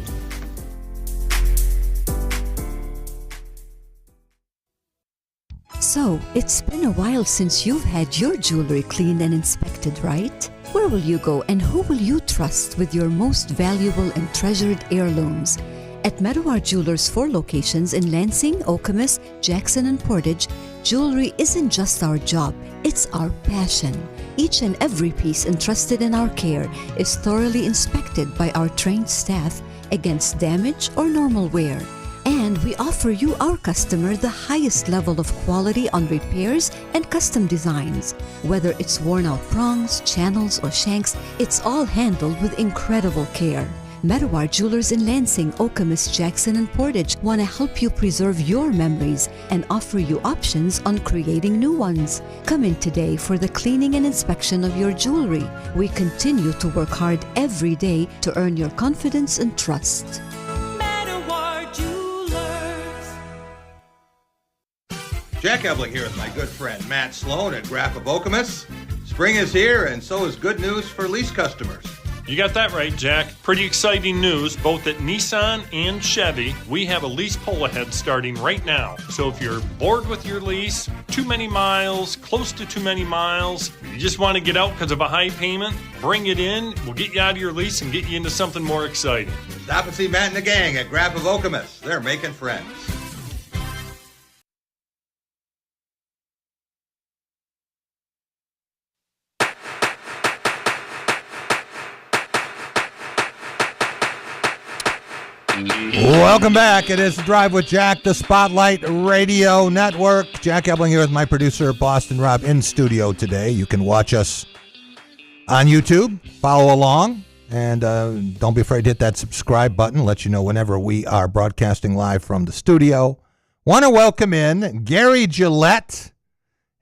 So, it's been a while since you've had your jewelry cleaned and inspected, right? Where will you go and who will you trust with your most valuable and treasured heirlooms? At Meadowar Jewelers' 4 locations in Lansing, Okemos, Jackson, and Portage, jewelry isn't just our job, it's our passion. Each and every piece entrusted in our care is thoroughly inspected by our trained staff against damage or normal wear. And we offer you, our customer, the highest level of quality on repairs and custom designs. Whether it's worn out prongs, channels, or shanks, it's all handled with incredible care. Meadowar Jewelers in Lansing, Okemos, Jackson, and Portage want to help you preserve your memories and offer you options on creating new ones. Come in today for the cleaning and inspection of your jewelry. We continue to work hard every day to earn your confidence and trust. Jack Ebling here with my good friend Matt Sloan at Graf of Okemos. Spring is here, and so is good news for lease customers. You got that right, Jack. Pretty exciting news, both at Nissan and Chevy. We have a lease pull-ahead starting right now. So if you're bored with your lease, too many miles, close to too many miles, you just want to get out because of a high payment, bring it in. We'll get you out of your lease and get you into something more exciting. Stop and see Matt and the gang at Graf of Okemos. They're making friends. Welcome back. It is Drive with Jack, the Spotlight Radio Network. Jack Ebling here with my producer, Boston Rob, in studio today. You can watch us on YouTube, follow along, and don't be afraid to hit that subscribe button. Let you know whenever we are broadcasting live from the studio. Want to welcome in Gary Gillette.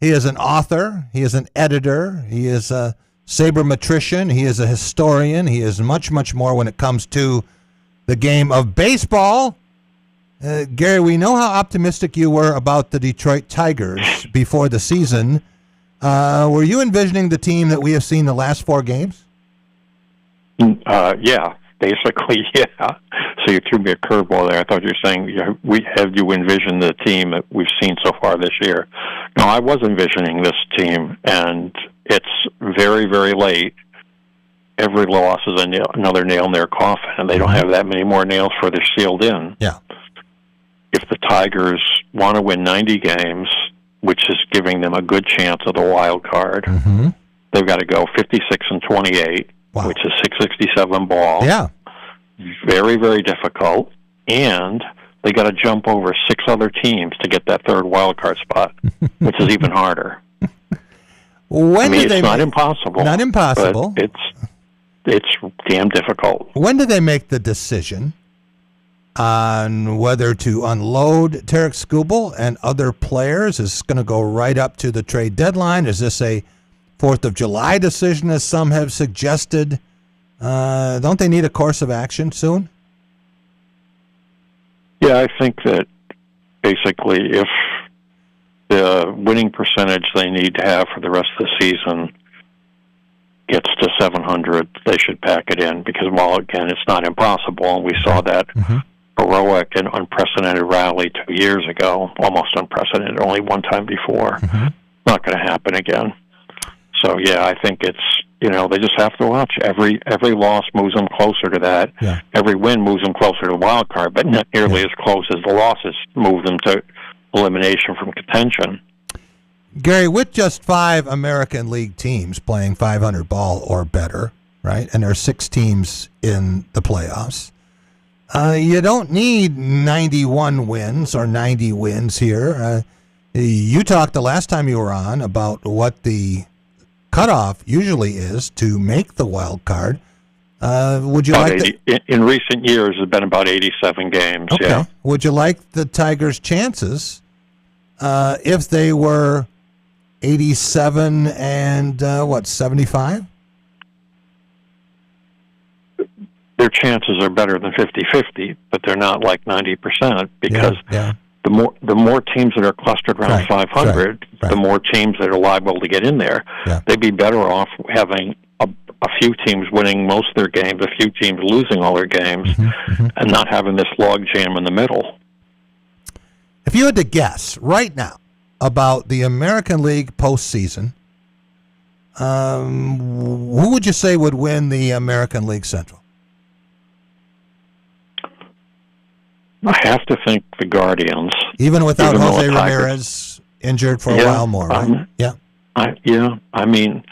He is an author. He is an editor. He is a sabermetrician. He is a historian. He is much, much more when it comes to the game of baseball. Gary, we know how optimistic you were about the Detroit Tigers before the season. Were you envisioning the team that we have seen the last 4 games? Yeah, basically, yeah. So you threw me a curveball there. I thought you were saying, have you envisioned the team that we've seen so far this year? No, I was envisioning this team, and it's very, very late. Every loss is another nail in their coffin, and they don't have that many more nails further sealed in. Yeah. If the Tigers want to win 90 games, which is giving them a good chance of the wild card, they've got to go 56-28, which is 667 ball. Yeah. Very, very difficult. And they got to jump over 6 other teams to get that third wild card spot, which is even harder. It's not impossible. Not impossible. But it's damn difficult. When do they make the decision on whether to unload Tarek Skubal and other players? Is this going to go right up to the trade deadline? Is this a 4th of July decision, as some have suggested? Don't they need a course of action soon? Yeah, I think that basically if the winning percentage they need to have for the rest of the season gets to 700, they should pack it in, because while, again, it's not impossible, and we saw that heroic and unprecedented rally 2 years ago, almost unprecedented, only one time before, not going to happen again. So, yeah, I think it's, they just have to watch. Every loss moves them closer to that. Yeah. Every win moves them closer to the wild card, but not nearly as close as the losses move them to elimination from contention. Gary, with just 5 American League teams playing 500 ball or better, right, and there are 6 teams in the playoffs, you don't need 91 wins or 90 wins here. You talked the last time you were on about what the cutoff usually is to make the wild card. Would you like in recent years, it's been about 87 games. Okay. Yeah. Would you like the Tigers' chances if they were 87 and 75? Their chances are better than 50-50, but they're not like 90% because the more teams that are clustered around 500, the more teams that are liable to get in there. They'd be better off having a few teams winning most of their games, a few teams losing all their games, and not having this log jam in the middle. If you had to guess right now about the American League postseason, who would you say would win the American League Central? I have to think the Guardians. Even without Jose Ramirez injured for a while more, right? I mean,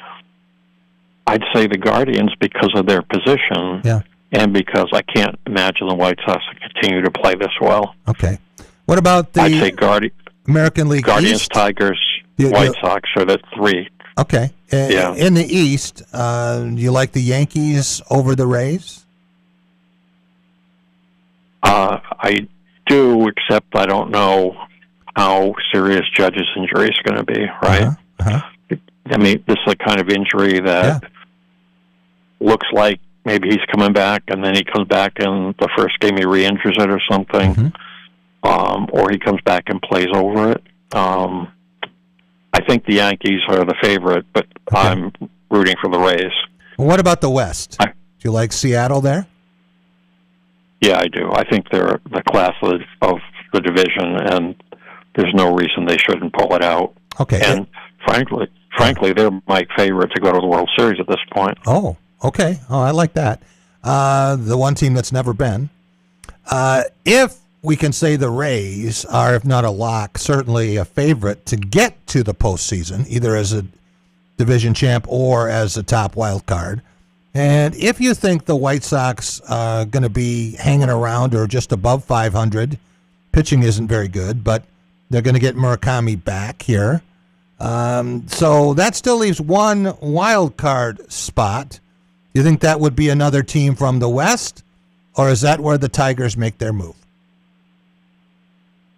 I'd say the Guardians because of their position and because I can't imagine the White Sox to continue to play this well. Okay. What about the I'd say American League Guardians, East? Tigers, White Sox are the three. Okay. In the East, you like the Yankees over the Rays? I do, except I don't know how serious Judge's injury is going to be, right? I mean, this is a kind of injury that looks like maybe he's coming back, and then he comes back in the first game he re-injures it or something, or he comes back and plays over it. I think the Yankees are the favorite, but I'm rooting for the Rays. Well, what about the West? Do you like Seattle there? Yeah, I do. I think they're the class of the division, and there's no reason they shouldn't pull it out. Okay. And frankly, they're my favorite to go to the World Series at this point. Oh, okay. Oh, I like that. The one team that's never been. If we can say the Rays are, if not a lock, certainly a favorite to get to the postseason, either as a division champ or as a top wild card. And if you think the White Sox are going to be hanging around or just above 500, pitching isn't very good, but they're going to get Murakami back here. So that still leaves one wild card spot. You think that would be another team from the West, or is that where the Tigers make their move?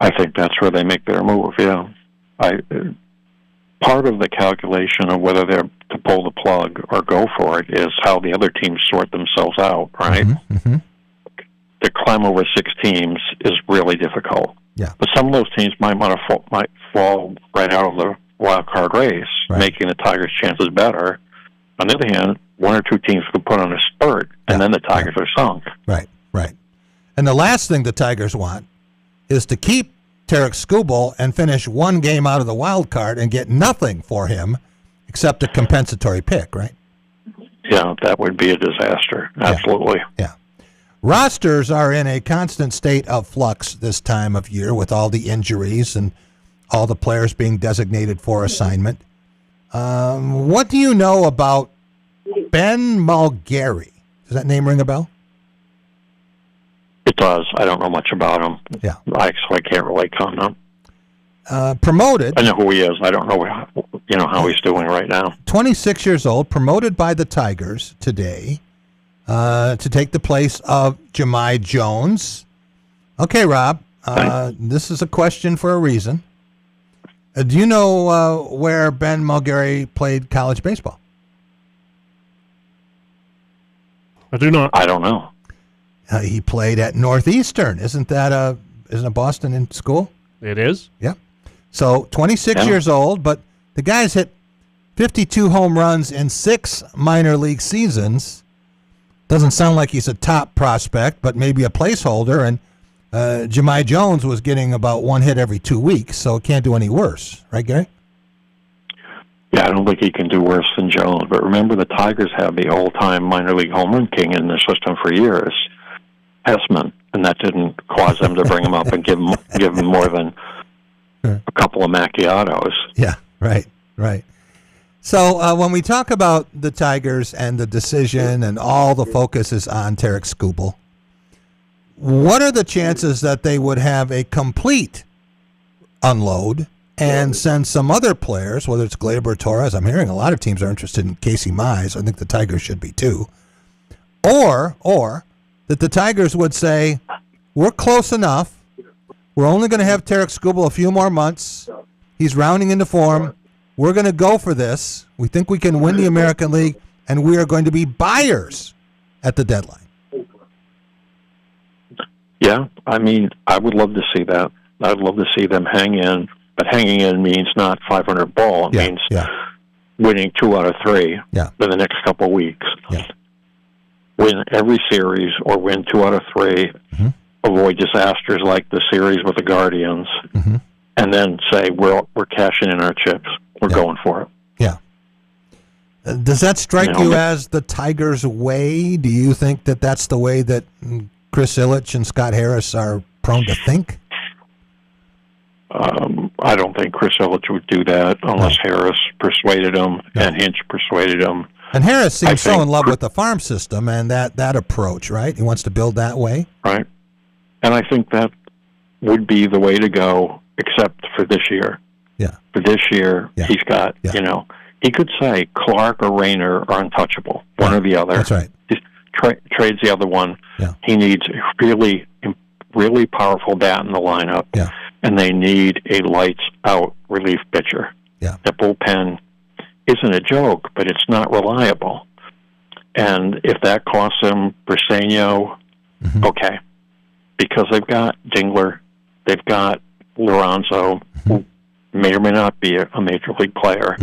I think that's where they make their move, yeah. Part of the calculation of whether they're to pull the plug or go for it is how the other teams sort themselves out, right? To climb over 6 teams is really difficult. Yeah. But some of those teams might fall right out of the wild card race, making the Tigers' chances better. On the other hand, 1 or 2 teams could put on a spurt, and then the Tigers are sunk. Right. And the last thing the Tigers want is to keep Tarek Skubal and finish 1 game out of the wild card and get nothing for him except a compensatory pick, right? Yeah, that would be a disaster. Absolutely. Yeah. Rosters are in a constant state of flux this time of year with all the injuries and all the players being designated for assignment. What do you know about Ben Mulgary? Does that name ring a bell? It does. I don't know much about him. Yeah. I can't really comment. Promoted. I know who he is. I don't know how he's doing right now. 26 years old, promoted by the Tigers today to take the place of Jahmai Jones. Okay, Rob, this is a question for a reason. Do you know where Ben Mulgary played college baseball? I do not. I don't know. He played at Northeastern. Isn't a Boston in school? It is. Yeah. So 26 years old, but the guy's hit 52 home runs in 6 minor league seasons. Doesn't sound like he's a top prospect, but maybe a placeholder. And Jahmai Jones was getting about 1 hit every 2 weeks, so it can't do any worse. Right, Gary? Yeah, I don't think he can do worse than Jones. But remember, the Tigers have the all-time minor league home run king in their system for years, Hessman, and that didn't cause them to bring him up and give him more than a couple of macchiatos. Yeah, right. So when we talk about the Tigers and the decision and all the focus is on Tarek Skubal, what are the chances that they would have a complete unload and send some other players, whether it's Gleyber Torres? I'm hearing a lot of teams are interested in Casey Mize. I think the Tigers should be too. Or that the Tigers would say, we're close enough. We're only going to have Tarek Skubal a few more months. He's rounding into form. we're going to go for this. We think we can win the American League, and we are going to be buyers at the deadline. Yeah, I mean, I would love to see that. I'd love to see them hang in, but hanging in means not 500 ball. It means winning 2 out of 3 in the next couple of weeks. Yeah. Win every series or win 2 out of 3. Mm-hmm. Avoid disasters like the series with the Guardians, and then say we're cashing in our chips. We're going for it. Yeah. Does that strike you as the Tigers' way? Do you think that that's the way that Chris Ilitch and Scott Harris are prone to think? I don't think Chris Ilitch would do that unless Harris persuaded him and Hinch persuaded him. And Harris seems so in love with the farm system and that approach, right? He wants to build that way. Right. And I think that would be the way to go, except for this year. Yeah. For this year, he's got, he could say Clark or Rayner are untouchable, one or the other. That's right. He trades the other one. Yeah. He needs a really powerful bat in the lineup. Yeah. And they need a lights-out relief pitcher. Yeah. The bullpen isn't a joke, but it's not reliable. And if that costs them Briseño, okay. Because they've got Dingler, they've got Lorenzo, who may or may not be a major league player.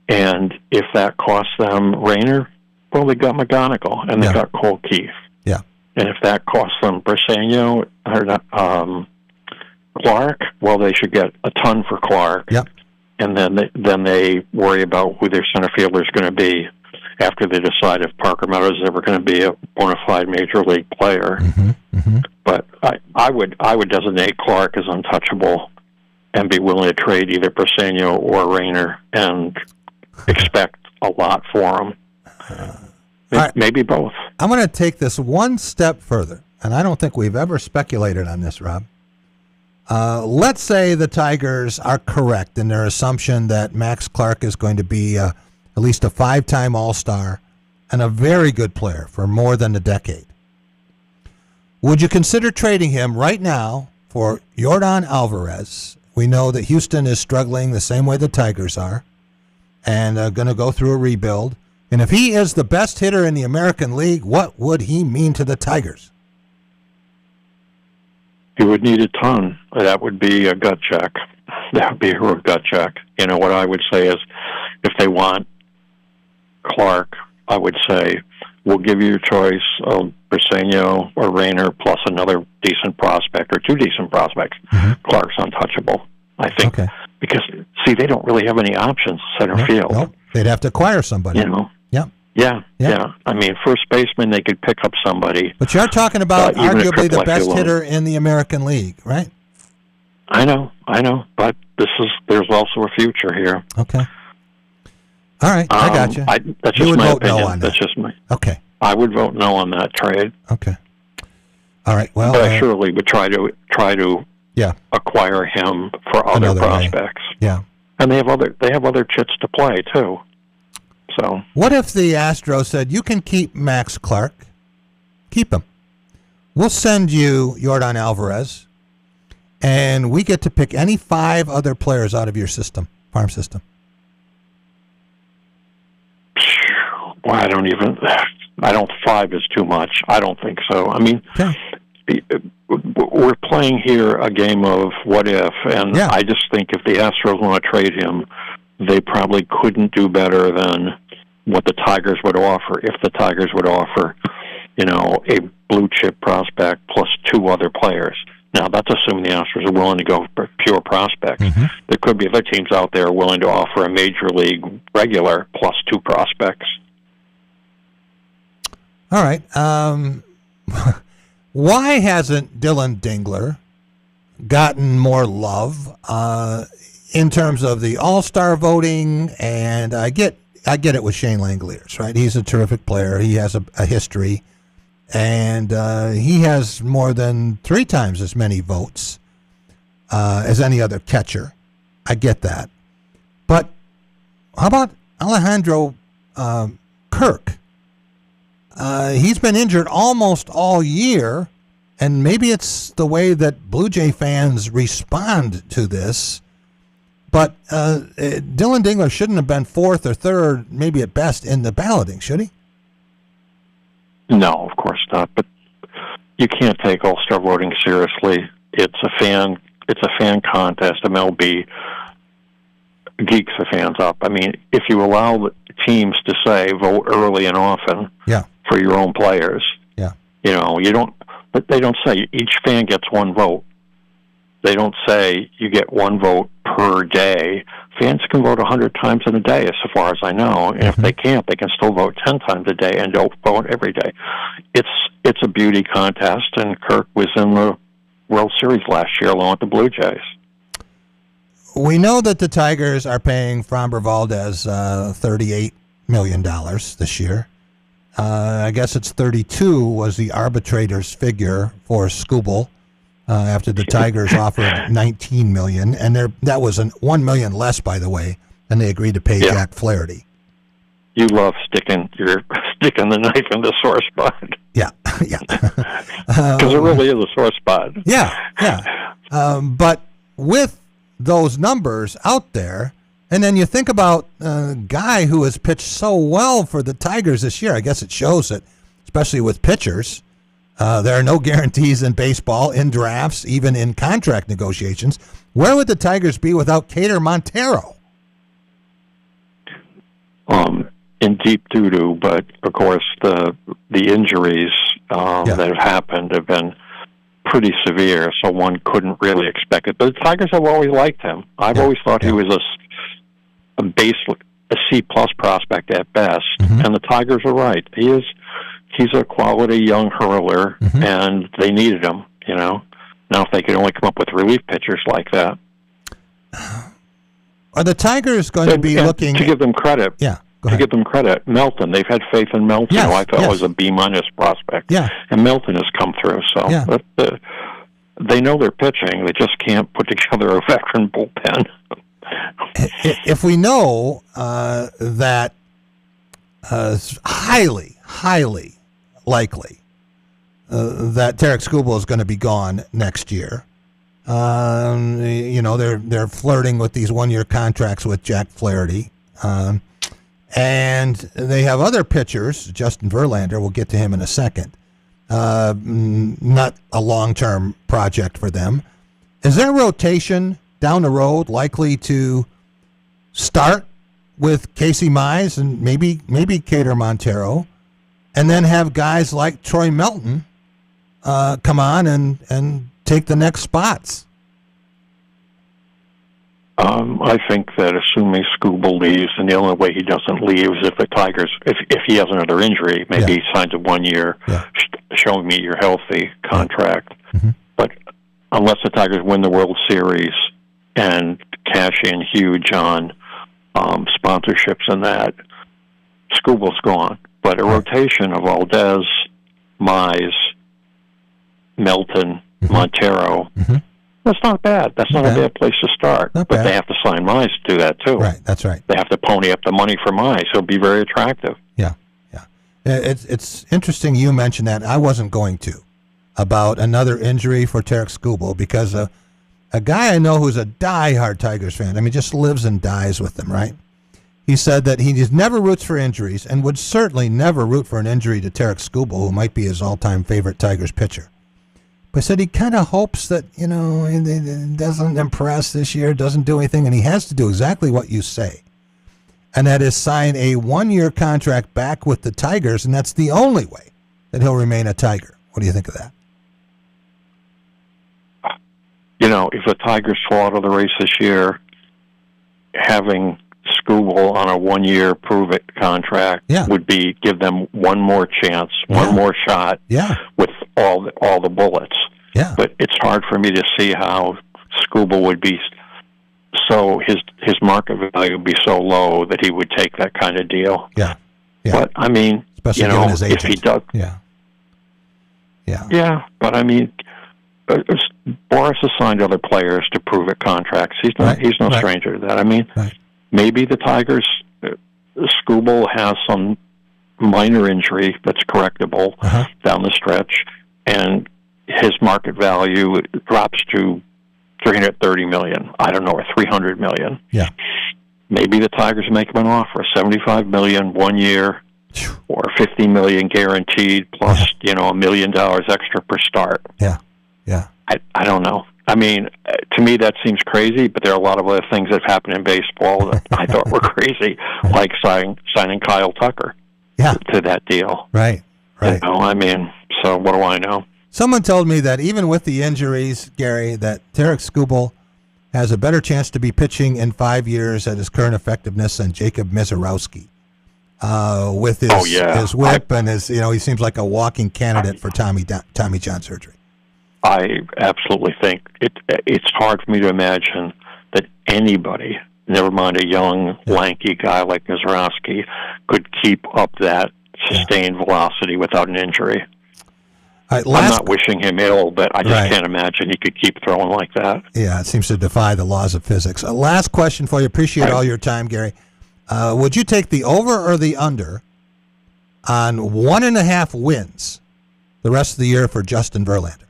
And if that costs them Rayner, well, they got McGonigal, and they got Cole Keith. Yeah. And if that costs them Briseño or Clark, well, they should get a ton for Clark. Yep. And then they worry about who their center fielder is going to be after they decide if Parker Meadows is ever going to be a bona fide major league player. But I would designate Clark as untouchable and be willing to trade either Briseño or Rayner and expect a lot for him. Maybe both. I'm going to take this one step further, and I don't think we've ever speculated on this, Rob. Let's say the Tigers are correct in their assumption that Max Clark is going to be at least a 5-time All-Star and a very good player for more than a decade. Would you consider trading him right now for Yordan Alvarez? We know that Houston is struggling the same way the Tigers are and going to go through a rebuild. And if he is the best hitter in the American League, what would he mean to the Tigers? He would need a ton. That would be a gut check. That would be a real gut check. You know, what I would say is if they want Clark, I would say, we'll give you your choice of Briseño or Rayner plus another decent prospect or 2 decent prospects. Clark's untouchable, I think. Okay. Because, see, they don't really have any options center field. Nope. They'd have to acquire somebody. You know? Yeah. Yeah. I mean, first baseman, they could pick up somebody. But you're talking about arguably the best alone. Hitter in the American League, right? I know. But there's also a future here. Okay. All right, I got you. That's you just would my vote opinion. no on That's that. just my. Okay. I would vote no on that trade. Okay. All right. Well, but I surely would try to acquire him for other prospects. Yeah. And they have other chits to play too. So what if the Astros said, you can keep Max Clark, keep him. We'll send you Yordan Alvarez, and we get to pick any 5 other players out of your system, farm system. Well, I don't 5 is too much. I don't think so. I mean, we're playing here a game of what if, and I just think if the Astros want to trade him, they probably couldn't do better than what the Tigers would offer if the Tigers would offer, a blue chip prospect plus 2 other players. Now, that's assuming the Astros are willing to go for pure prospects. There could be other teams out there willing to offer a major league regular plus 2 prospects. All right. Why hasn't Dylan Dingler gotten more love in terms of the All-Star voting? And I get it with Shane Langeliers, right? He's a terrific player. He has a history, and he has more than 3 times as many votes as any other catcher. I get that. But how about Alejandro Kirk? He's been injured almost all year, and maybe it's the way that Blue Jay fans respond to this. But Dylan Dingler shouldn't have been fourth or third, maybe at best, in the balloting, should he? No, of course not. But you can't take All-Star voting seriously. It's a fan contest. MLB geeks the fans up. I mean, if you allow the teams to say vote early and often for your own players, but they don't say each fan gets one vote. They don't say you get one vote per day. Fans can vote 100 times in a day, as far as I know. And if they can't, they can still vote 10 times a day and don't vote every day. It's a beauty contest, and Kirk was in the World Series last year along with the Blue Jays. We know that the Tigers are paying Framber Valdez $38 million this year. I guess it's 32 was the arbitrator's figure for Skubal after the Tigers offered $19 million, and that was $1 million less, by the way, than they agreed to pay Jack Flaherty. You love sticking the knife in the sore spot. Yeah. Because it really is a sore spot. Yeah. But with those numbers out there, and then you think about a guy who has pitched so well for the Tigers this year. I guess it shows it, especially with pitchers. There are no guarantees in baseball, in drafts, even in contract negotiations. Where would the Tigers be without Cater Montero? In deep doo-doo, but of course the injuries that have happened have been pretty severe, so one couldn't really expect it. But the Tigers have always liked him. I've always thought he was a C-plus prospect at best, and the Tigers are right. He's a quality young hurler, and they needed him, Now, if they could only come up with relief pitchers like that. Are the Tigers going to be looking... To give them credit. To give them credit, Melton, they've had faith in Melton, who I thought was a B-minus prospect. And Melton has come through, so they know they're pitching. They just can't put together a veteran bullpen. If we know that highly likely that Tarek Skubal is going to be gone next year, they're flirting with these one-year contracts with Jack Flaherty. And they have other pitchers. Justin Verlander, we'll get to him in a second. Not a long-term project for them. Is their rotation down the road likely to start with Casey Mize and maybe Cater Montero, and then have guys like Troy Melton come on and take the next spots? I think that assuming Skubal leaves, and the only way he doesn't leave is if the Tigers, if he has another injury, maybe he signs a 1-year, show me you're healthy contract. But unless the Tigers win the World Series and cash in huge on sponsorships and that, Skubal's gone. But a rotation of Valdez, Mize, Melton, Montero, that's not bad. That's not a bad place to start. But they have to sign Mize to do that, too. Right, that's right. They have to pony up the money for Mize. It'll be very attractive. Yeah. It's interesting you mentioned that. I wasn't going to, about another injury for Tarek Skubal, because a guy I know who's a diehard Tigers fan, I mean, just lives and dies with them, right? He said that he just never roots for injuries and would certainly never root for an injury to Tarek Skubal, who might be his all-time favorite Tigers pitcher. But said he kind of hopes that, he doesn't impress this year, doesn't do anything, and he has to do exactly what you say. And that is sign a 1-year contract back with the Tigers, and that's the only way that he'll remain a Tiger. What do you think of that? If the Tigers fall out of the race this year, having Skubal on a 1-year prove-it contract would be give them one more chance, one more shot with all the bullets. But it's hard for me to see how Skubal would be so his market value would be so low that he would take that kind of deal. But I mean, especially given his if he does, But I mean, Boris has signed other players to prove-it contracts. He's no stranger to that. I mean. Maybe the Tigers, Skubal has some minor injury that's correctable down the stretch, and his market value drops to $330 million. I don't know, or $300 million. Yeah. Maybe the Tigers make him an offer, $75 million 1 year, or $50 million guaranteed, plus $1 million extra per start. Yeah. I don't know. I mean, to me that seems crazy, but there are a lot of other things that have happened in baseball that I thought were crazy, like signing Kyle Tucker to that deal. Right. You know, I mean, so what do I know? Someone told me that even with the injuries, Gary, that Tarek Skubal has a better chance to be pitching in 5 years at his current effectiveness than Jacob Misiorowski. With his whip and his, he seems like a walking candidate for Tommy John surgery. I absolutely think it's hard for me to imagine that anybody, never mind a young, lanky guy like Misiorowski, could keep up that sustained velocity without an injury. I'm not wishing him ill, but I just can't imagine he could keep throwing like that. Yeah, it seems to defy the laws of physics. Last question for you. Appreciate all your time, Gary. Would you take the over or the under on 1.5 wins the rest of the year for Justin Verlander?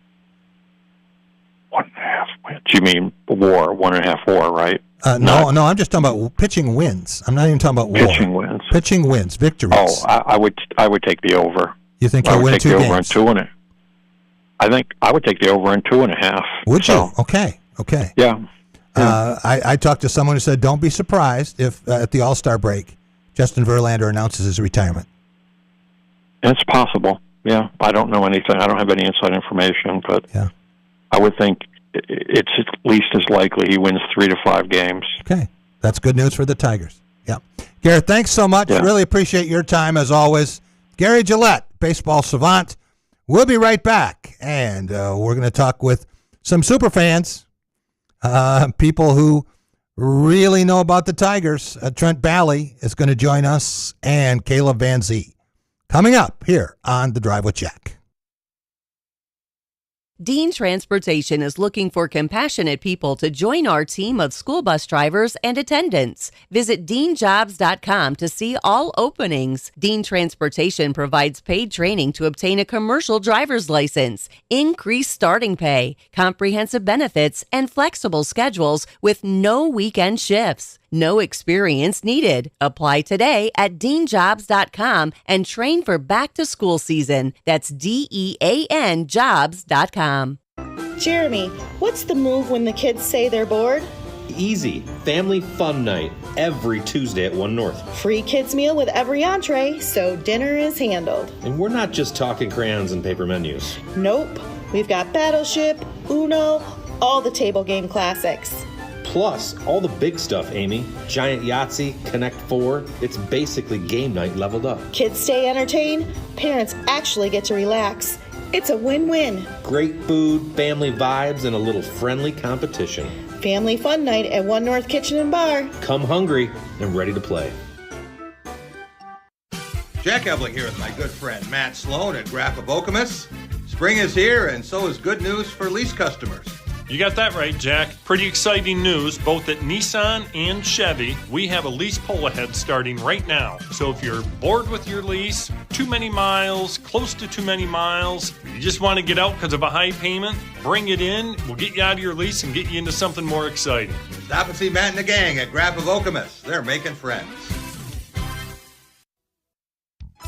1.5 wins? You mean WAR, 1.5 WAR, right? No, I'm just talking about pitching wins. I'm not even talking about WAR. Pitching wins. Pitching wins, victories. Oh, I would take the over. You think he'll win 2 games? I would take the over in 2.5. I think I would take the over in 2.5. Would you? Okay. Yeah. I talked to someone who said, don't be surprised if at the All-Star break, Justin Verlander announces his retirement. It's possible. Yeah. I don't know anything. I don't have any inside information, but I would think it's at least as likely he wins 3 to 5 games. Okay. That's good news for the Tigers. Yeah. Garrett, thanks so much. Yeah. Really appreciate your time as always. Gary Gillette, baseball savant. We'll be right back, and we're going to talk with some super fans, people who really know about the Tigers. Trent Bally is going to join us, and Caleb Van Zee. Coming up here on The Drive with Jack. Dean Transportation is looking for compassionate people to join our team of school bus drivers and attendants. Visit deanjobs.com to see all openings. Dean Transportation provides paid training to obtain a commercial driver's license, increased starting pay, comprehensive benefits, and flexible schedules with no weekend shifts. No experience needed. Apply today at deanjobs.com and train for back-to-school season. That's DEAN jobs.com. Jeremy, what's the move when the kids say they're bored? Easy. Family fun night every Tuesday at 1 North. Free kids meal with every entree, so dinner is handled. And we're not just talking crayons and paper menus. Nope. We've got Battleship, Uno, all the table game classics. Plus, all the big stuff, Amy. Giant Yahtzee, Connect 4. It's basically game night leveled up. Kids stay entertained. Parents actually get to relax. It's a win-win. Great food, family vibes, and a little friendly competition. Family fun night at 1 North Kitchen and Bar. Come hungry and ready to play. Jack Ebling here with my good friend Matt Sloan at Graph of Okemos. Spring is here, and so is good news for lease customers. You got that right, Jack. Pretty exciting news, both at Nissan and Chevy. We have a lease pull ahead starting right now. So if you're bored with your lease, too many miles, close to too many miles, you just want to get out because of a high payment, bring it in. We'll get you out of your lease and get you into something more exciting. Stop and see Matt and the gang at Graph of Okemos. They're making friends.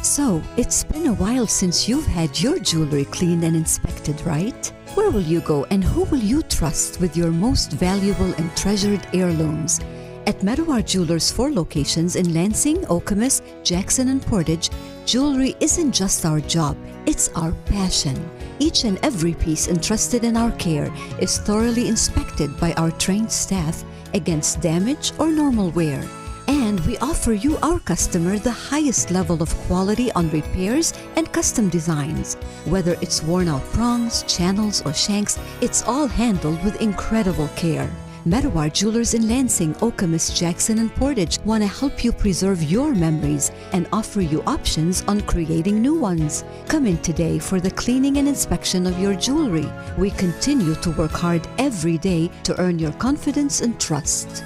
So, it's been a while since you've had your jewelry cleaned and inspected, right? Where will you go and who will you trust with your most valuable and treasured heirlooms? At Meadowar Jewelers' 4 locations in Lansing, Okemos, Jackson, and Portage, jewelry isn't just our job, it's our passion. Each and every piece entrusted in our care is thoroughly inspected by our trained staff against damage or normal wear. And we offer you, our customer, the highest level of quality on repairs and custom designs. Whether it's worn out prongs, channels, or shanks, it's all handled with incredible care. Meadowar Jewelers in Lansing, Okemos, Jackson, and Portage want to help you preserve your memories and offer you options on creating new ones. Come in today for the cleaning and inspection of your jewelry. We continue to work hard every day to earn your confidence and trust.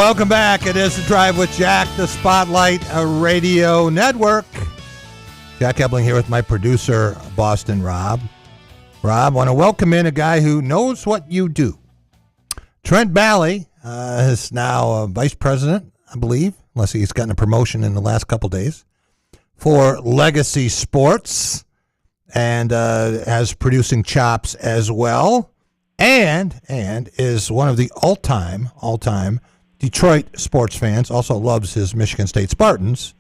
Welcome back. It is The Drive with Jack, the Spotlight Radio Network. Jack Ebling here with my producer, Boston Rob. Rob, I want to welcome in a guy who knows what you do. Trent Bally is now vice president, I believe, unless he's gotten a promotion in the last couple days, for Legacy Sports, and has producing chops as well, and is one of the all-time Detroit sports fans, also loves his Michigan State Spartans.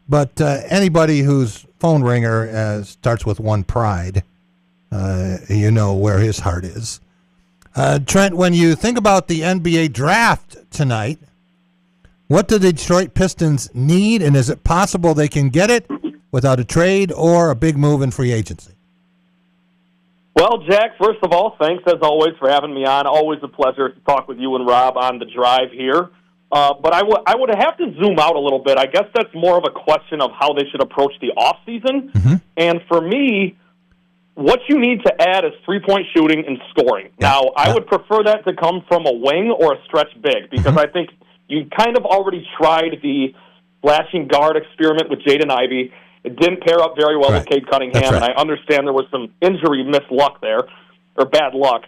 But anybody whose phone ringer starts with one pride, you know where his heart is. Trent, when you think about the NBA draft tonight, what do the Detroit Pistons need, and is it possible they can get it without a trade or a big move in free agency? Well, Jack, first of all, thanks as always for having me on. Always a pleasure to talk with you and Rob on the drive here. But I would have to zoom out a little bit. I guess that's more of a question of how they should approach the offseason. Mm-hmm. And for me, what you need to add is three-point shooting and scoring. Now, I would prefer that to come from a wing or a stretch big, because I think you kind of already tried the flashing guard experiment with Jaden Ivey. It didn't pair up very well with Cade Cunningham, and I understand there was some injury misluck there, or bad luck.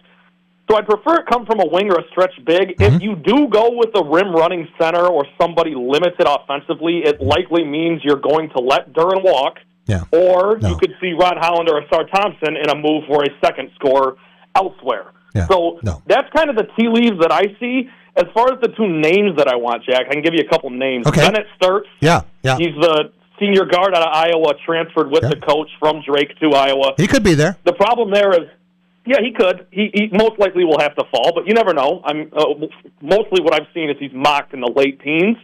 So I'd prefer it come from a wing or a stretch big. Mm-hmm. If you do go with a rim-running center or somebody limited offensively, it likely means you're going to let Duren walk, or you could see Ron Holland or Asar Thompson in a move for a second scorer elsewhere. Yeah. So that's kind of the tea leaves that I see. As far as the two names that I want, Jack, I can give you a couple names. Okay. Bennett Sturts. Yeah. He's the senior guard out of Iowa, transferred with the coach from Drake to Iowa. He could be there. The problem there is, he could. He most likely will have to fall, but you never know. Mostly what I've seen is he's mocked in the late teens,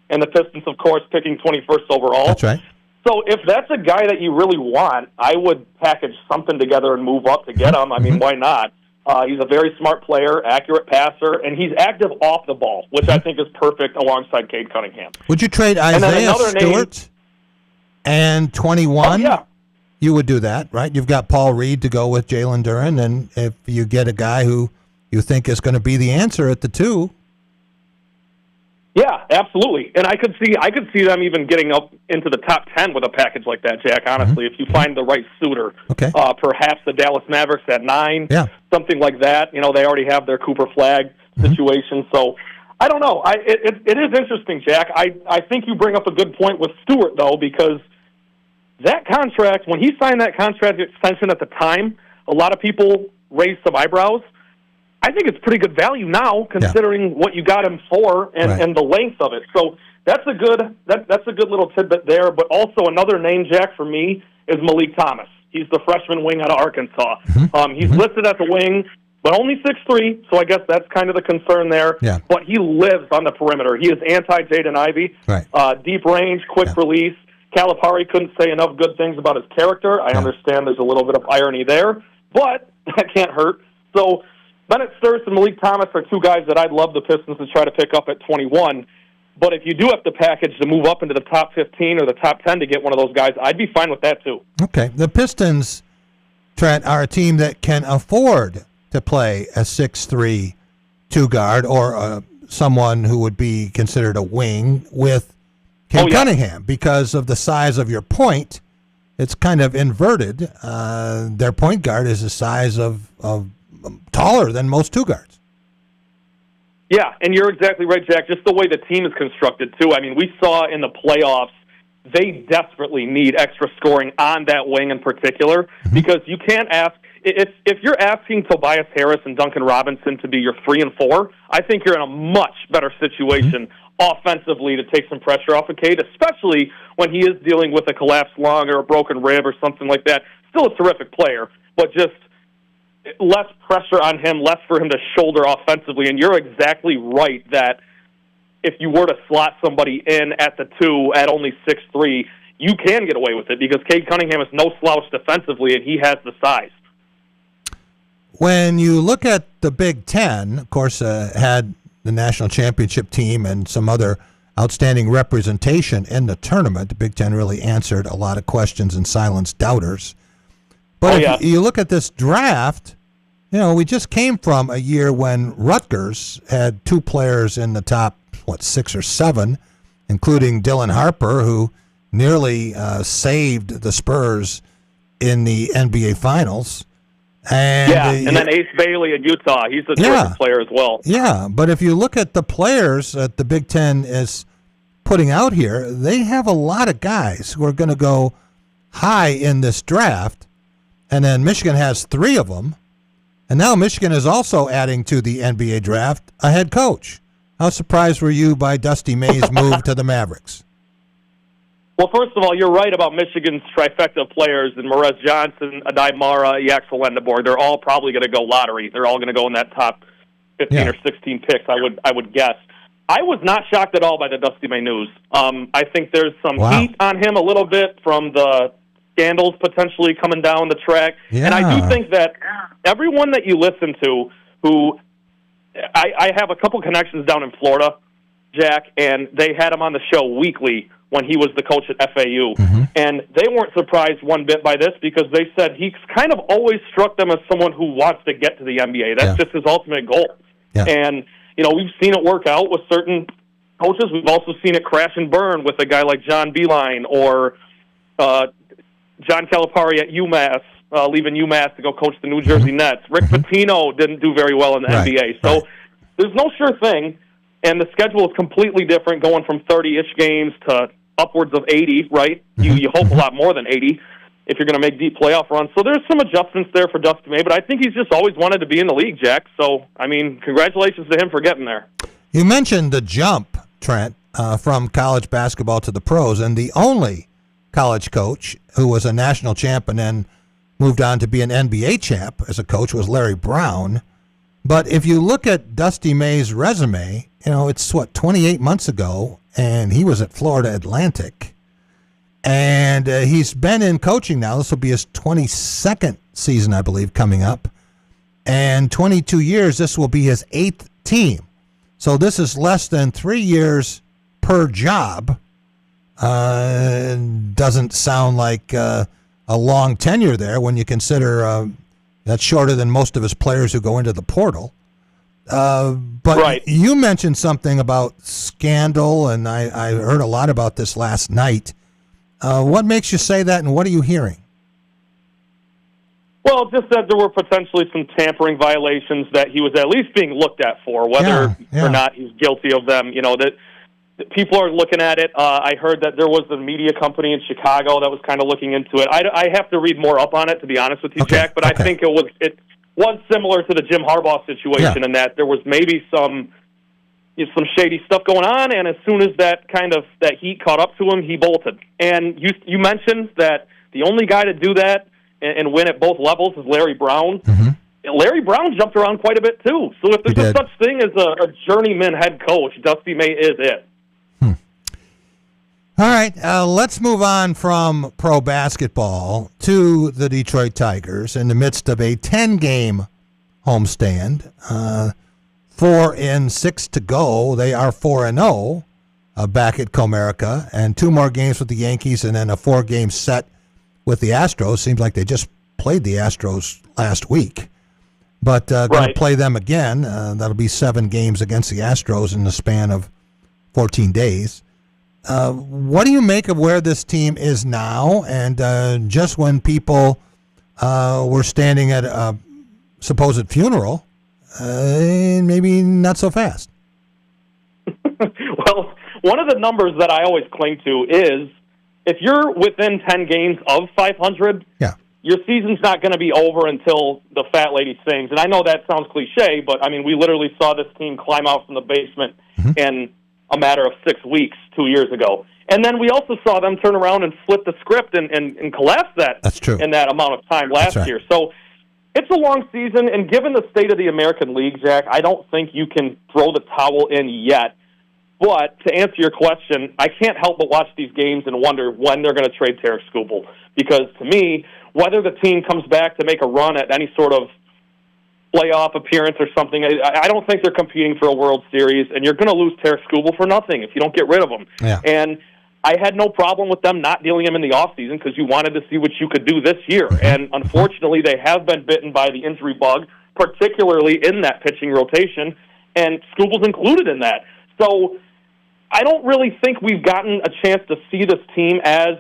and the Pistons, of course, picking 21st overall. That's right. So if that's a guy that you really want, I would package something together and move up to get him. I mean, why not? He's a very smart player, accurate passer, and he's active off the ball, which I think is perfect alongside Cade Cunningham. Would you trade Isaiah Stewart and 21? Oh, yeah. You would do that, right? You've got Paul Reed to go with Jalen Duren, and if you get a guy who you think is going to be the answer at the 2. Yeah, absolutely. And I could see them even getting up into the top 10 with a package like that, Jack, honestly, if you find the right suitor. Okay. Perhaps the Dallas Mavericks at 9, something like that. You know, they already have their Cooper Flagg situation, so I don't know. It is interesting, Jack. I think you bring up a good point with Stewart, though, because that contract, when he signed that contract extension at the time, a lot of people raised some eyebrows. I think it's pretty good value now, considering what you got him for and the length of it. So that's a good little tidbit there. But also another name, Jack, for me is Malik Thomas. He's the freshman wing out of Arkansas. He's listed as a wing, but only 6'3", so I guess that's kind of the concern there. Yeah. But he lives on the perimeter. He is anti-Jaden Ivey. Right. Deep range, quick release. Calipari couldn't say enough good things about his character. I understand there's a little bit of irony there, but that can't hurt. So Bennett Sturts and Malik Thomas are two guys that I'd love the Pistons to try to pick up at 21. But if you do have to package to move up into the top 15 or the top 10 to get one of those guys, I'd be fine with that too. Okay. The Pistons, Trent, are a team that can afford to play a 6'3" two-guard or someone who would be considered a wing with Cade Cunningham because of the size of your point. It's kind of inverted. Their point guard is the size of taller than most two guards. Yeah, and you're exactly right, Jack. Just the way the team is constructed, too. I mean, we saw in the playoffs, they desperately need extra scoring on that wing in particular, because you can't ask, if you're asking Tobias Harris and Duncan Robinson to be your 3 and 4, I think you're in a much better situation offensively to take some pressure off of Cade, especially when he is dealing with a collapsed lung or a broken rib or something like that. Still a terrific player, but just less pressure on him, less for him to shoulder offensively. And you're exactly right that if you were to slot somebody in at the 2 at only 6'3", you can get away with it because Cade Cunningham is no slouch defensively, and he has the size. When you look at the Big Ten, of course, had the national championship team and some other outstanding representation in the tournament. The Big Ten really answered a lot of questions and silenced doubters. But if you look at this draft, you know, we just came from a year when Rutgers had 2 players in the top 6 or 7, including Dylan Harper, who nearly saved the Spurs in the NBA Finals. And and then Ace Bailey in Utah. He's a terrific player as well. Yeah, but if you look at the players that the Big Ten is putting out here, they have a lot of guys who are going to go high in this draft, and then Michigan has 3 of them, and now Michigan is also adding to the NBA draft a head coach. How surprised were you by Dusty May's move to the Mavericks? Well, first of all, you're right about Michigan's trifecta of players, and Morez Johnson, Adai Mara, Yaxel Lendeborg. They're all probably going to go lottery. They're all going to go in that top 15 or 16 picks, I would guess. I was not shocked at all by the Dusty May news. I think there's some heat on him a little bit from the scandals potentially coming down the track. Yeah. And I do think that everyone that you listen to who I have a couple connections down in Florida, Jack, and they had him on the show weekly when he was the coach at FAU. And they weren't surprised one bit by this because they said he's kind of always struck them as someone who wants to get to the NBA. That's just his ultimate goal. And, you know, we've seen it work out with certain coaches. We've also seen it crash and burn with a guy like John Beilein or John Calipari at UMass, leaving UMass to go coach the New Jersey Nets. Rick Pitino didn't do very well in the NBA. So there's no sure thing, and the schedule is completely different, going from 30-ish games to upwards of 80, right? You hope a lot more than 80 if you're going to make deep playoff runs. So there's some adjustments there for Dusty May, but I think he's just always wanted to be in the league, Jack. So, I mean, congratulations to him for getting there. You mentioned the jump, Trent, from college basketball to the pros, and the only college coach who was a national champ and then moved on to be an NBA champ as a coach was Larry Brown. But if you look at Dusty May's resume, you know, it's 28 months ago, and he was at Florida Atlantic. And he's been in coaching now. This will be his 22nd season, I believe, coming up. And 22 years, this will be his 8th team. So this is less than 3 years per job. Doesn't sound like a long tenure there when you consider that's shorter than most of his players who go into the portal. But you mentioned something about scandal, and I heard a lot about this last night. What makes you say that, and what are you hearing? Well, just that there were potentially some tampering violations that he was at least being looked at for, whether or not he's guilty of them. You know, that people are looking at it. I heard that there was a media company in Chicago that was kind of looking into it. I have to read more up on it, to be honest with you, Jack, but I think it was similar to the Jim Harbaugh situation in that there was maybe some shady stuff going on, and as soon as that heat caught up to him, he bolted. And you mentioned that the only guy to do that and win at both levels is Larry Brown. Larry Brown jumped around quite a bit, too. So if there's such thing as a journeyman head coach, Dusty May is it. All right, let's move on from pro basketball to the Detroit Tigers in the midst of a 10-game homestand. 4-6 to go. They are 4-0 back at Comerica, and 2 more games with the Yankees, and then a 4-game set with the Astros. Seems like they just played the Astros last week, but going to play them again. That'll be 7 games against the Astros in the span of 14 days. What do you make of where this team is now? And just when people were standing at a supposed funeral, maybe not so fast. Well, one of the numbers that I always cling to is if you're within 10 games of 500, your season's not going to be over until the fat lady sings. And I know that sounds cliche, but, I mean, we literally saw this team climb out from the basement in a matter of 6 weeks 2 years ago. And then we also saw them turn around and flip the script and collapse that in that amount of time last year. So it's a long season, and given the state of the American League, Jack, I don't think you can throw the towel in yet. But to answer your question, I can't help but watch these games and wonder when they're going to trade Tarik Skubal. Because to me, whether the team comes back to make a run at any sort of playoff appearance or something, I don't think they're competing for a World Series, and you're going to lose Tarik Skubal for nothing if you don't get rid of him. And I had no problem with them not dealing him in the offseason because you wanted to see what you could do this year. And unfortunately, they have been bitten by the injury bug, particularly in that pitching rotation, and Skubal's included in that. So I don't really think we've gotten a chance to see this team as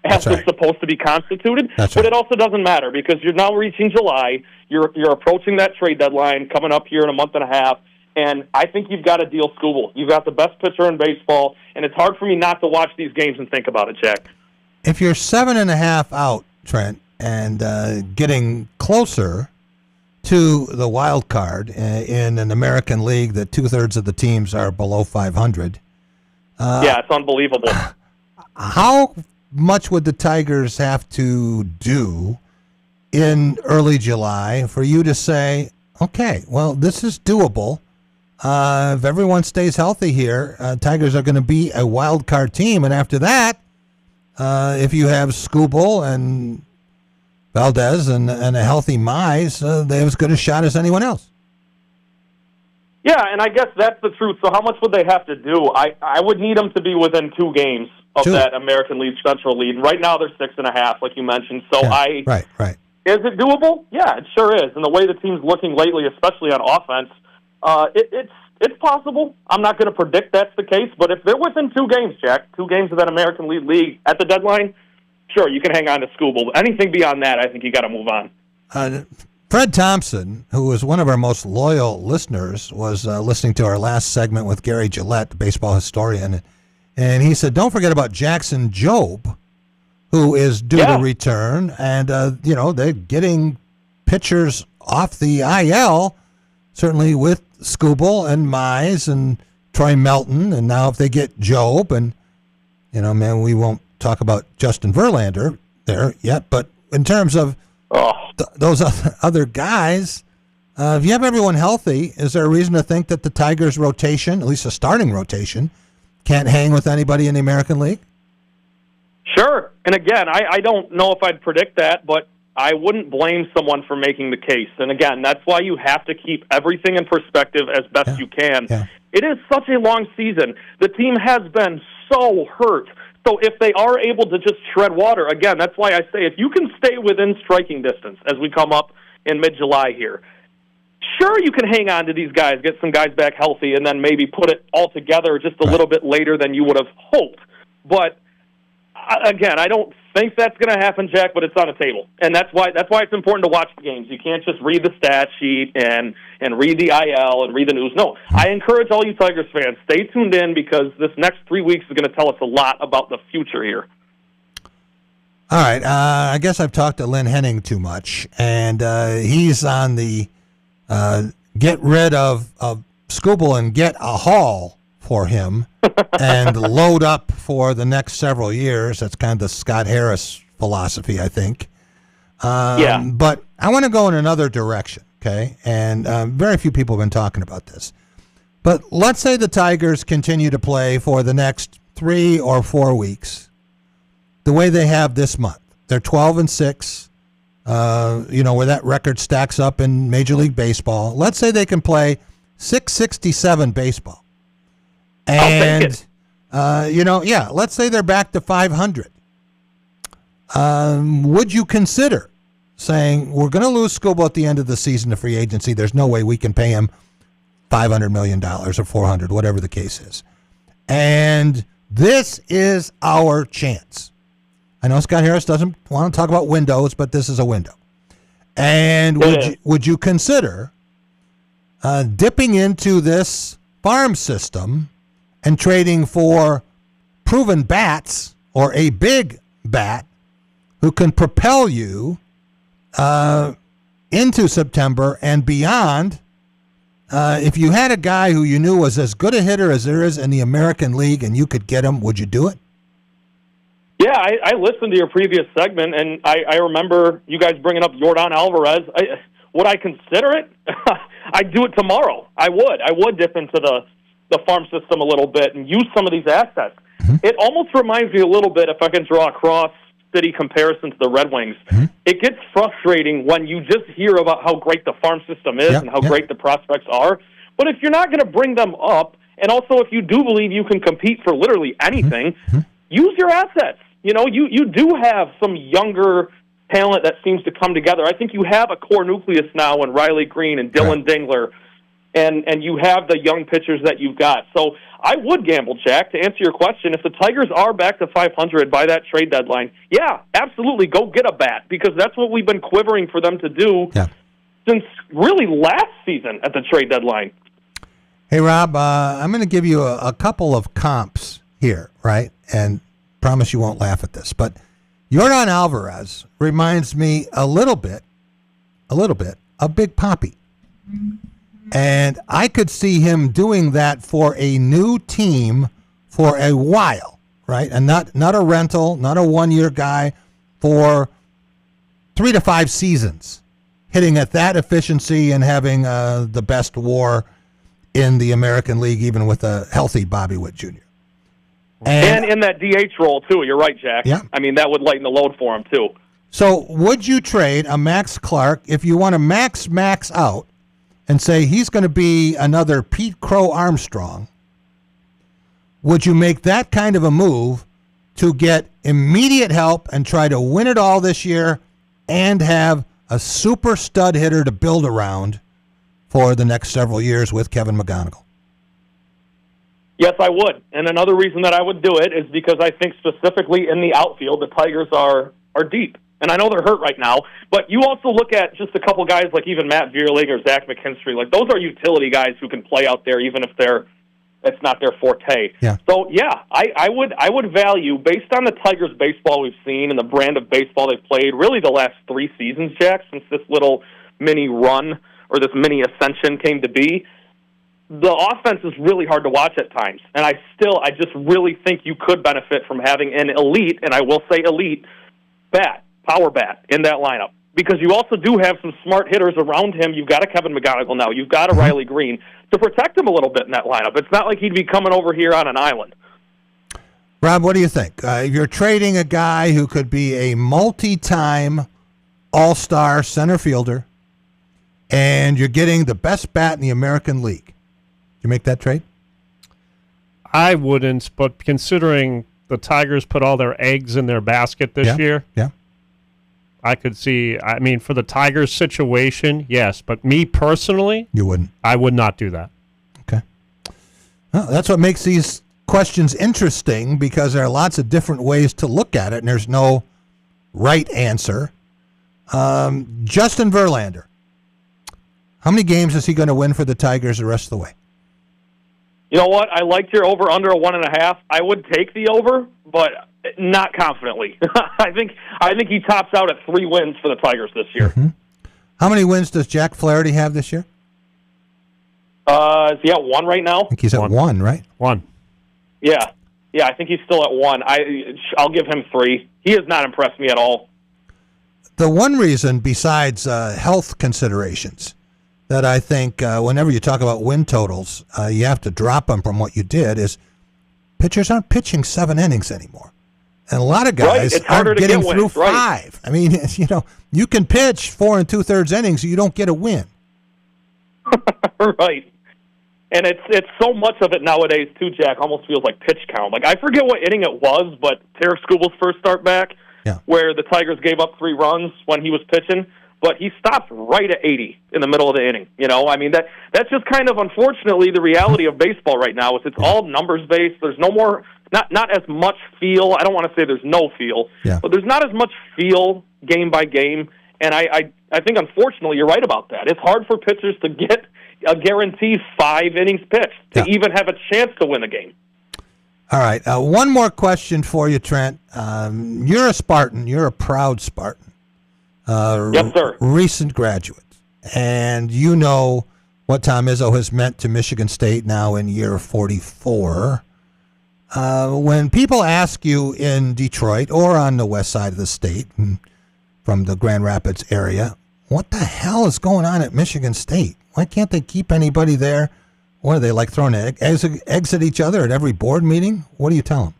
it's supposed to be constituted. But it also doesn't matter because you're now reaching July. You're approaching that trade deadline coming up here in a month and a half. And I think you've got to deal Skubal. You've got the best pitcher in baseball, and it's hard for me not to watch these games and think about it, Jack. If you're 7.5 out, Trent, and getting closer to the wild card in an American League that 2/3 of the teams are below 500. It's unbelievable. How much would the Tigers have to do in early July for you to say, okay, well, this is doable? If everyone stays healthy here, Tigers are going to be a wild card team. And after that, if you have Skubal and Valdez and a healthy Mize, they have as good a shot as anyone else. Yeah, and I guess that's the truth. So how much would they have to do? I would need them to be within 2 games of that American League Central lead. And right now they're 6.5, like you mentioned. So Right. Is it doable? Yeah, it sure is. And the way the team's looking lately, especially on offense, it's possible. I'm not going to predict that's the case, but if they're within 2 games, Jack, 2 games of that American League at the deadline, sure, you can hang on to Skubal. Anything beyond that, I think you got to move on. Fred Thompson, who was one of our most loyal listeners, was listening to our last segment with Gary Gillette, the baseball historian, and he said, don't forget about Jackson Jobe, who is due to return, and they're getting pitchers off the IL, certainly with Skubal and Mize and Troy Melton, and now if they get Jobe, and we won't talk about Justin Verlander there yet, but in terms of those other guys, if you have everyone healthy, is there a reason to think that the Tigers' rotation, at least a starting rotation, can't hang with anybody in the American League? Sure. And again, I don't know if I'd predict that, but I wouldn't blame someone for making the case. And again, that's why you have to keep everything in perspective as best you can. Yeah. It is such a long season. The team has been so hurt. So if they are able to just tread water, again, that's why I say if you can stay within striking distance as we come up in mid-July here, sure you can hang on to these guys, get some guys back healthy, and then maybe put it all together just a little bit later than you would have hoped. But again, I don't think that's going to happen, Jack, but it's on the table. And that's why it's important to watch the games. You can't just read the stat sheet and read the IL and read the news. No, I encourage all you Tigers fans, stay tuned in because this next 3 weeks is going to tell us a lot about the future here. All right. I guess I've talked to Lynn Henning too much, and he's on the get rid of Skubal and get a haul for him and load up for the next several years. That's kind of the Scott Harris philosophy, I think. But I want to go in another direction, okay? And very few people have been talking about this. But let's say the Tigers continue to play for the next 3 or 4 weeks the way they have this month. They're 12-6, where that record stacks up in Major League Baseball. Let's say they can play 667 baseball. And, let's say they're back to 500. Would you consider saying, we're going to lose Skubal at the end of the season to free agency. There's no way we can pay him $500 million or $400, whatever the case is. And this is our chance. I know Scott Harris doesn't want to talk about windows, but this is a window. And would you consider dipping into this farm system and trading for proven bats or a big bat who can propel you into September and beyond? If you had a guy who you knew was as good a hitter as there is in the American League and you could get him, would you do it? Yeah, I listened to your previous segment, and I remember you guys bringing up Yordan Alvarez. Would I consider it? I'd do it tomorrow. I would dip into the farm system a little bit and use some of these assets. Mm-hmm. It almost reminds me a little bit, if I can draw a cross-city comparison to the Red Wings. Mm-hmm. It gets frustrating when you just hear about how great the farm system is and how great the prospects are. But if you're not going to bring them up, and also if you do believe you can compete for literally anything, use your assets. You do have some younger talent that seems to come together. I think you have a core nucleus now in Riley Green and Dylan Dingler, and you have the young pitchers that you've got. So I would gamble, Jack, to answer your question. If the Tigers are back to 500 by that trade deadline, yeah, absolutely, go get a bat, because that's what we've been quivering for them to do since really last season at the trade deadline. Hey, Rob, I'm going to give you a couple of comps here, right? And promise you won't laugh at this, but Yordan Alvarez reminds me a little bit of Big Papi. And I could see him doing that for a new team for a while, right? And not a rental, not a one-year guy, for 3 to 5 seasons, hitting at that efficiency and having the best WAR in the American League, even with a healthy Bobby Witt Jr. And in that DH role, too. You're right, Jack. Yeah. I mean, that would lighten the load for him, too. So would you trade a Max Clark if you want to max out and say he's going to be another Pete Crow Armstrong? Would you make that kind of a move to get immediate help and try to win it all this year and have a super stud hitter to build around for the next several years with Kevin McGonigal? Yes, I would. And another reason that I would do it is because I think specifically in the outfield, the Tigers are deep. And I know they're hurt right now, but you also look at just a couple guys like even Matt Vierling or Zach McKinstry. Like, those are utility guys who can play out there even if it's not their forte. Yeah. So, yeah, I would value, based on the Tigers baseball we've seen and the brand of baseball they've played really the last 3 seasons, Jack, since this little mini run or this mini ascension came to be, the offense is really hard to watch at times. And I just really think you could benefit from having an elite, and I will say elite, power bat in that lineup. Because you also do have some smart hitters around him. You've got a Kevin McGonigal now. You've got a Riley Green to protect him a little bit in that lineup. It's not like he'd be coming over here on an island. Rob, what do you think? You're trading a guy who could be a multi-time all-star center fielder, and you're getting the best bat in the American League. Do you make that trade? I wouldn't, but considering the Tigers put all their eggs in their basket this year, I could see, I mean, for the Tigers situation, yes, but me personally, you wouldn't. I would not do that. Okay. Well, that's what makes these questions interesting, because there are lots of different ways to look at it, and there's no right answer. Justin Verlander, how many games is he going to win for the Tigers the rest of the way? You know what? I liked your over under a 1.5. I would take the over, but not confidently. I think he tops out at 3 wins for the Tigers this year. Mm-hmm. How many wins does Jack Flaherty have this year? Is he at 1 right now? I think he's at 1, right? 1. Yeah, I think he's still at 1. I'll give him 3. He has not impressed me at all. The one reason, besides health considerations, that I think whenever you talk about win totals, you have to drop them from what you did, is pitchers aren't pitching 7 innings anymore. And a lot of guys aren't getting through 5. I mean, you can pitch 4 2/3 innings, you don't get a win. Right. And it's so much of it nowadays, too, Jack, almost feels like pitch count. Like, I forget what inning it was, but Tarek Skubal's first start back, where the Tigers gave up 3 runs when he was pitching, but he stopped right at 80 in the middle of the inning. I mean, that's just kind of, unfortunately, the reality of baseball right now. It's all numbers-based. There's no more, not as much feel. I don't want to say there's no feel, but there's not as much feel game by game. And I think, unfortunately, you're right about that. It's hard for pitchers to get a guaranteed 5 innings pitched to even have a chance to win a game. All right. One more question for you, Trent. You're a Spartan. You're a proud Spartan. Yes, sir. Recent graduate. And you know what Tom Izzo has meant to Michigan State now in year 44. When people ask you in Detroit or on the west side of the state, from the Grand Rapids area, what the hell is going on at Michigan State? Why can't they keep anybody there? What are they, like throwing eggs at each other at every board meeting? What do you tell them?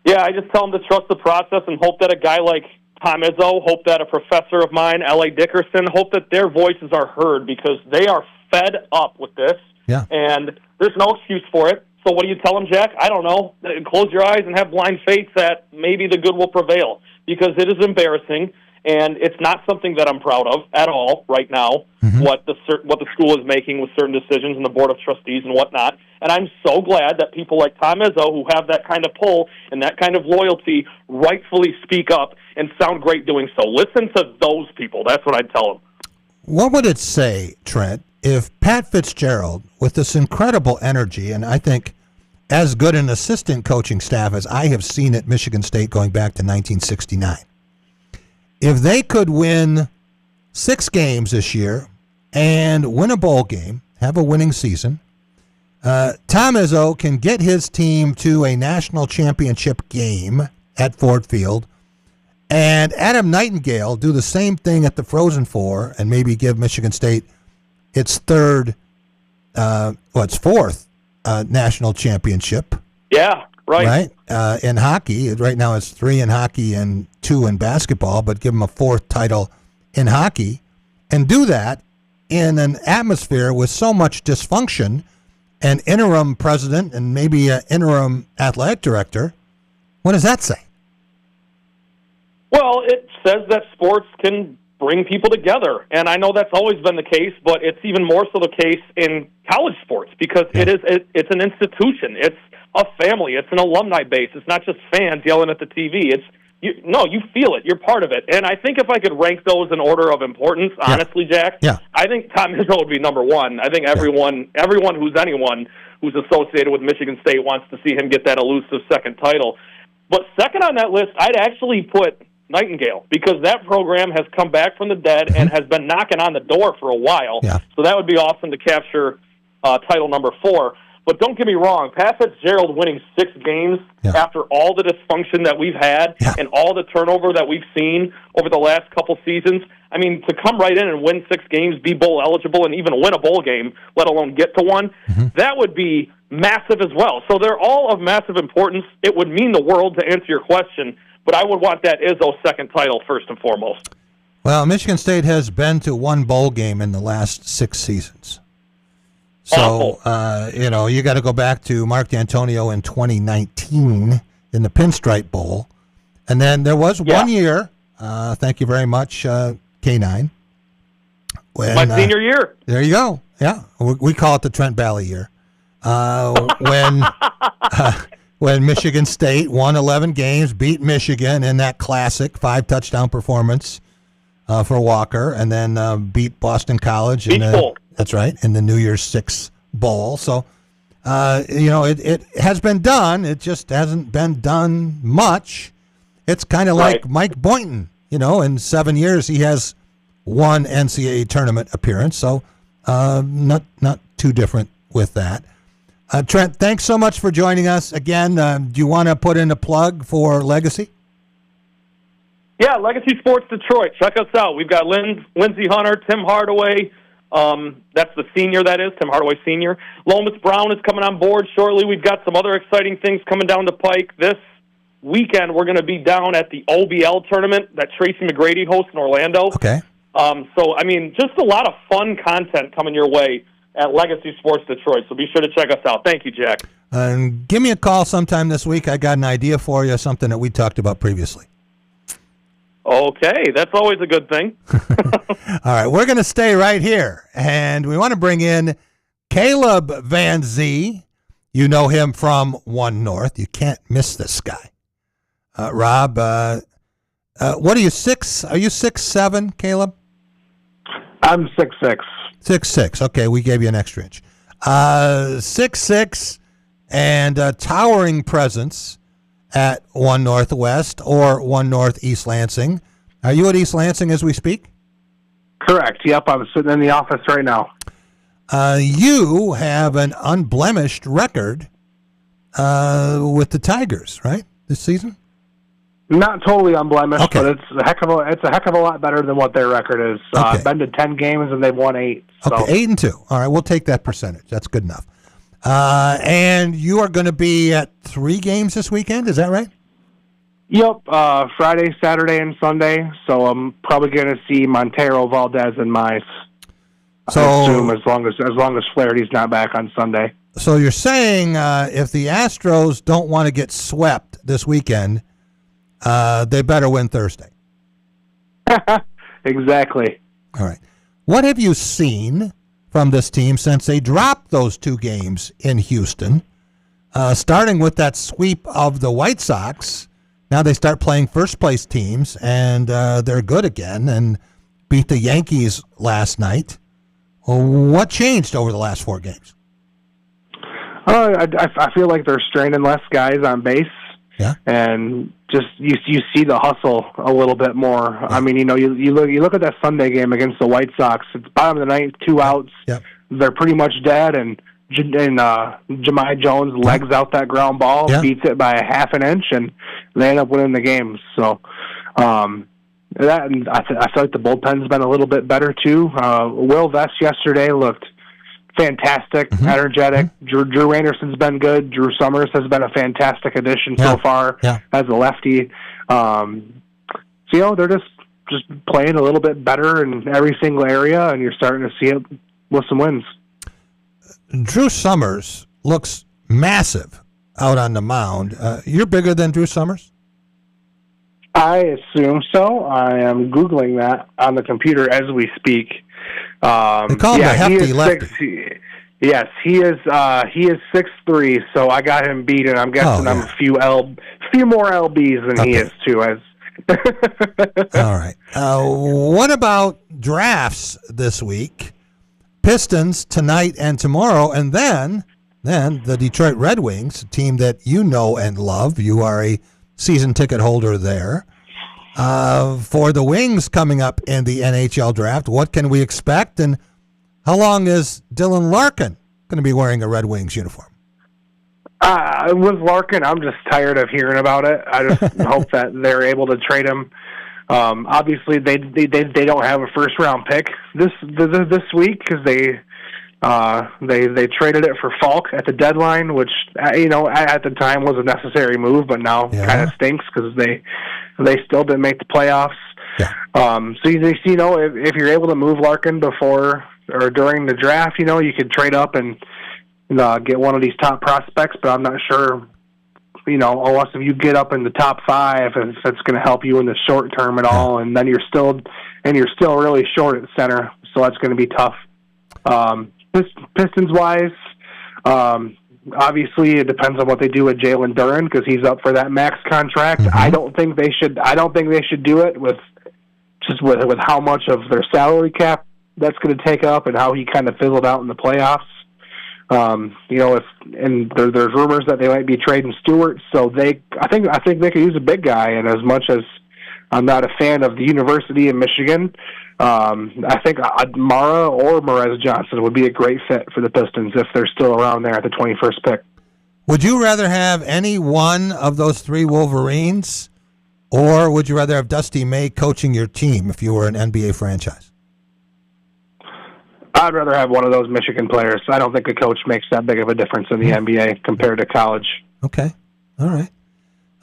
Yeah, I just tell them to trust the process and hope that a guy like Tom Izzo, hope that a professor of mine, L.A. Dickerson, hope that their voices are heard, because they are fed up with this, and there's no excuse for it. So what do you tell them, Jack? I don't know. Close your eyes and have blind faith that maybe the good will prevail, because it is embarrassing, And it's not something that I'm proud of at all right now, what the school is making with certain decisions and the Board of Trustees and whatnot. And I'm so glad that people like Tom Izzo, who have that kind of pull and that kind of loyalty, rightfully speak up and sound great doing so. Listen to those people. That's what I'd tell them. What would it say, Trent, if Pat Fitzgerald, with this incredible energy, and I think as good an assistant coaching staff as I have seen at Michigan State going back to 1969, if they could win 6 games this year and win a bowl game, have a winning season, Tom Izzo can get his team to a national championship game at Ford Field, and Adam Nightingale do the same thing at the Frozen Four and maybe give Michigan State its fourth national championship. Yeah, right. Right? In hockey, right now it's 3 in hockey and 2 in basketball, but give them a 4th title in hockey, and do that in an atmosphere with so much dysfunction, an interim president and maybe an interim athletic director. What does that say? Well, it says that sports can bring people together, and I know that's always been the case, but it's even more so the case in college sports because it's an institution. It's a family. It's an alumni base. It's not just fans yelling at the TV. You feel it. You're part of it. And I think if I could rank those in order of importance, honestly, Jack, I think Tom Izzo would be number one. I think everyone who's associated with Michigan State wants to see him get that elusive second title. But second on that list, I'd actually put Nightingale, because that program has come back from the dead and has been knocking on the door for a while. Yeah. So that would be awesome to capture title number 4. But don't get me wrong, Pat Fitzgerald winning 6 games after all the dysfunction that we've had and all the turnover that we've seen over the last couple seasons, I mean, to come right in and win 6 games, be bowl eligible, and even win a bowl game, let alone get to one, that would be massive as well. So they're all of massive importance. It would mean the world, to answer your question, but I would want that Izzo second title first and foremost. Well, Michigan State has been to 1 bowl game in the last 6 seasons. So, you got to go back to Mark D'Antonio in 2019 in the Pinstripe Bowl. And then there was 1 year, thank you very much, K9. My senior year. There you go. Yeah, we call it the Trent Valley year. When Michigan State won 11 games, beat Michigan in that classic 5-touchdown performance for Walker, and then beat Boston College. That's right, in the New Year's Six Bowl. So, it has been done. It just hasn't been done much. It's kind of like Mike Boynton. In 7 years, he has 1 NCAA tournament appearance. So, not too different with that. Trent, thanks so much for joining us again. Do you want to put in a plug for Legacy? Yeah, Legacy Sports Detroit. Check us out. We've got Lindsey Hunter, Tim Hardaway. That's the senior, that is, Tim Hardaway Sr. Lomas Brown is coming on board shortly. We've got some other exciting things coming down the pike. This weekend, we're going to be down at the OBL tournament that Tracy McGrady hosts in Orlando. Okay. Just a lot of fun content coming your way at Legacy Sports Detroit, so be sure to check us out. Thank you, Jack. And give me a call sometime this week. I got an idea for you, something that we talked about previously. Okay, that's always a good thing. All right, we're going to stay right here, and we want to bring in Caleb Van Zee. You know him from One North. You can't miss this guy. Rob, what are you, 6? Are you 6'7", Caleb? I'm 6'6". 6'6". Okay, we gave you an extra inch. 6'6", and a towering presence at One Northwest or One North East Lansing. Are you at East Lansing as we speak? Correct. Yep, I'm sitting in the office right now. You have an unblemished record with the Tigers, right, this season? Not totally unblemished, okay. But it's a heck of a lot better than what their record is. Okay. I've been to 10 games and they've won 8. So. Okay, 8-2. All right, we'll take that percentage. That's good enough. And you are going to be at 3 games this weekend. Is that right? Yep. Friday, Saturday, and Sunday. So I'm probably going to see Montero, Valdez, and Mize. So I assume as long as Flaherty's not back on Sunday. So you're saying if the Astros don't want to get swept this weekend, they better win Thursday. Exactly. All right. What have you seen from this team since they dropped those 2 games in Houston? Starting with that sweep of the White Sox, now they start playing first-place teams, and they're good again and beat the Yankees last night. What changed over the last 4 games? I feel like they're straining less guys on base. Yeah. And just you see the hustle a little bit more. Yeah. I mean, you look at that Sunday game against the White Sox. It's bottom of the ninth, 2 outs. Yep. They're pretty much dead, and Jahmai Jones legs out that ground ball, beats it by a half an inch, and they end up winning the game. So that, and I feel like the bullpen's been a little bit better too. Will Vest yesterday looked fantastic, energetic. Drew Anderson's been good. Drew Summers has been a fantastic addition so far as a lefty. So they're just playing a little bit better in every single area, and you're starting to see it with some wins. Drew Summers looks massive out on the mound. You're bigger than Drew Summers? I assume so. I am Googling that on the computer as we speak. They call him a hefty lefty. Yes, he is 6'3", so I got him beat, and I'm guessing I'm a few more LBs than he is too. All right. What about drafts this week? Pistons tonight and tomorrow, and then the Detroit Red Wings, a team that you know and love. You are a season ticket holder there. For the Wings coming up in the NHL draft, what can we expect, and how long is Dylan Larkin going to be wearing a Red Wings uniform? With Larkin, I'm just tired of hearing about it. I just hope that they're able to trade him. Obviously, they don't have a first round pick this week because they traded it for Falk at the deadline, which at the time was a necessary move, but now kind of stinks because they still didn't make the playoffs. Yeah. So if you're able to move Larkin before or during the draft, you could trade up and get one of these top prospects, but I'm not sure. Unless if you get up in the top 5, if it's going to help you in the short term at all, and then you're still really short at center, so that's going to be tough. Pistons wise, obviously it depends on what they do with Jalen Duren because he's up for that max contract. I don't think they should do it with how much of their salary cap that's going to take up and how he kind of fizzled out in the playoffs. There's rumors that they might be trading Stewart, so I think they could use a big guy. And as much as I'm not a fan of the University of Michigan, I think Mara or Merez Johnson would be a great fit for the Pistons if they're still around there at the 21st pick. Would you rather have any one of those 3 Wolverines, or would you rather have Dusty May coaching your team if you were an NBA franchise? I'd rather have one of those Michigan players. I don't think a coach makes that big of a difference in the NBA compared to college. Okay. All right.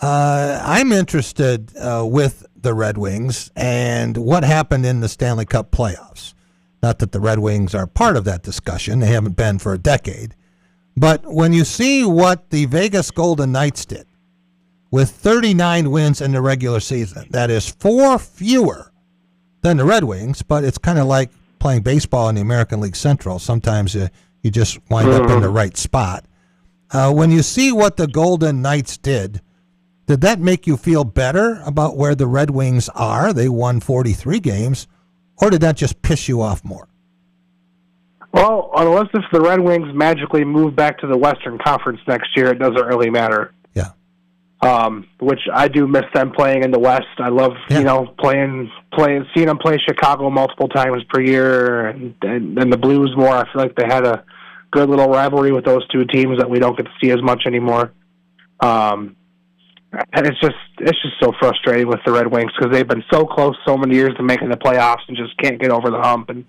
I'm interested with the Red Wings and what happened in the Stanley Cup playoffs. Not that the Red Wings are part of that discussion. They haven't been for a decade. But when you see what the Vegas Golden Knights did with 39 wins in the regular season, that is 4 fewer than the Red Wings, but it's kind of like playing baseball in the American League Central. Sometimes you just wind up in the right spot. When you see what the Golden Knights did that make you feel better about where the Red Wings are? They won 43 games. Or did that just piss you off more? Well, unless if the Red Wings magically move back to the Western Conference next year, it doesn't really matter. Yeah. Which I do miss them playing in the West. I love, seeing them play Chicago multiple times per year, and the Blues more. I feel like they had a good little rivalry with those 2 teams that we don't get to see as much anymore. And it's just so frustrating with the Red Wings because they've been so close so many years to making the playoffs and just can't get over the hump. And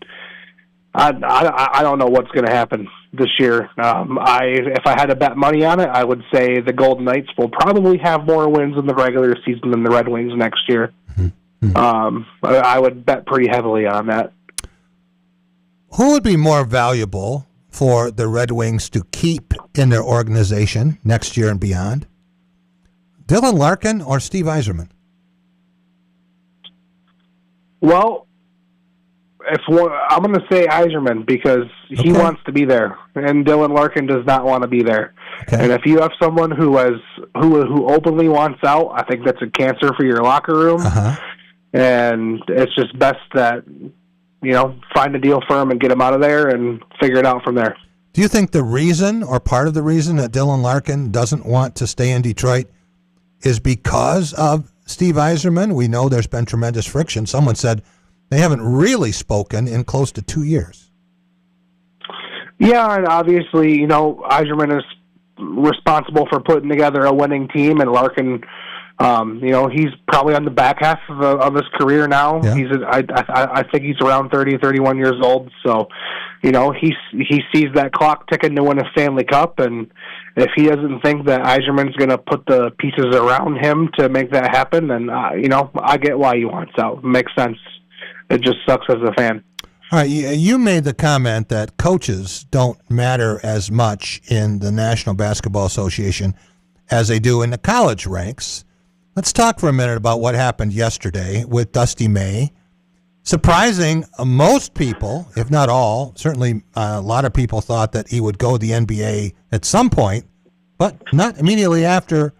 I don't know what's going to happen this year. If I had to bet money on it, I would say the Golden Knights will probably have more wins in the regular season than the Red Wings next year. I would bet pretty heavily on that. Who would be more valuable for the Red Wings to keep in their organization next year and beyond? Dylan Larkin or Steve Yzerman? Well, I'm going to say Yzerman because he wants to be there, and Dylan Larkin does not want to be there. Okay. And if you have someone who openly wants out, I think that's a cancer for your locker room. And it's just best that find a deal for him and get him out of there and figure it out from there. Do you think the reason, or part of the reason, that Dylan Larkin doesn't want to stay in Detroit is because of Steve Yzerman? We know there's been tremendous friction. Someone said they haven't really spoken in close to 2 years. Yeah, and obviously, Yzerman is responsible for putting together a winning team, and Larkin, he's probably on the back half of his career now. Yeah. I think he's around 30, 31 years old. So, he sees that clock ticking to win a Stanley Cup, and if he doesn't think that Yzerman's going to put the pieces around him to make that happen, then I get why he wants out. It makes sense. It just sucks as a fan. All right, you made the comment that coaches don't matter as much in the National Basketball Association as they do in the college ranks. Let's talk for a minute about what happened yesterday with Dusty May. Surprising most people, if not all, certainly a lot of people thought that he would go to the NBA at some point, but not immediately after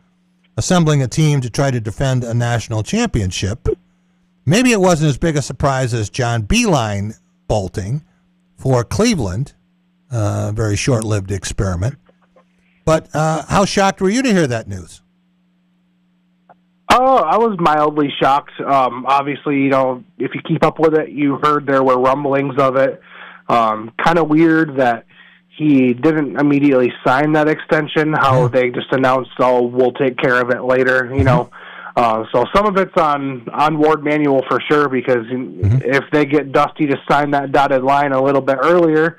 assembling a team to try to defend a national championship. Maybe it wasn't as big a surprise as John Beilein bolting for Cleveland, a very short-lived experiment. But how shocked were you to hear that news? Oh, I was mildly shocked. Obviously, if you keep up with it, you heard there were rumblings of it. Kind of weird that he didn't immediately sign that extension, how they just announced, we'll take care of it later, So some of it's on Ward Manuel for sure, because if they get Dusty to sign that dotted line a little bit earlier,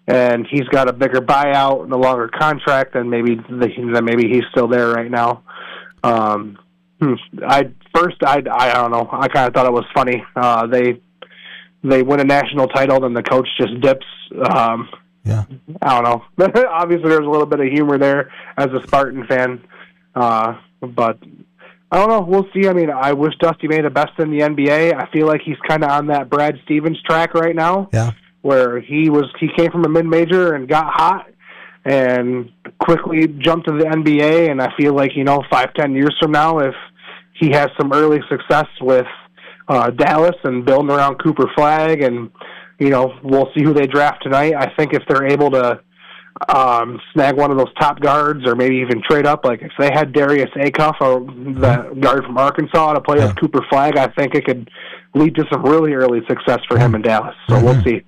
and he's got a bigger buyout and a longer contract, then maybe he's still there right now. I don't know. I kind of thought it was funny. They win a national title, then the coach just dips. Yeah. I don't know. Obviously, there's a little bit of humor there as a Spartan fan, but I don't know. We'll see. I mean, I wish Dusty May the best in the NBA. I feel like he's kind of on that Brad Stevens track right now. Yeah. Where he came from a mid-major and got hot and quickly jumped to the NBA, and I feel like, 5-10 years from now, if he has some early success with Dallas and building around Cooper Flagg, and, we'll see who they draft tonight. I think if they're able to snag one of those top guards, or maybe even trade up, like if they had Darius Acuff, or the guard from Arkansas, to play with Cooper Flagg, I think it could lead to some really early success for him in Dallas. So we'll see.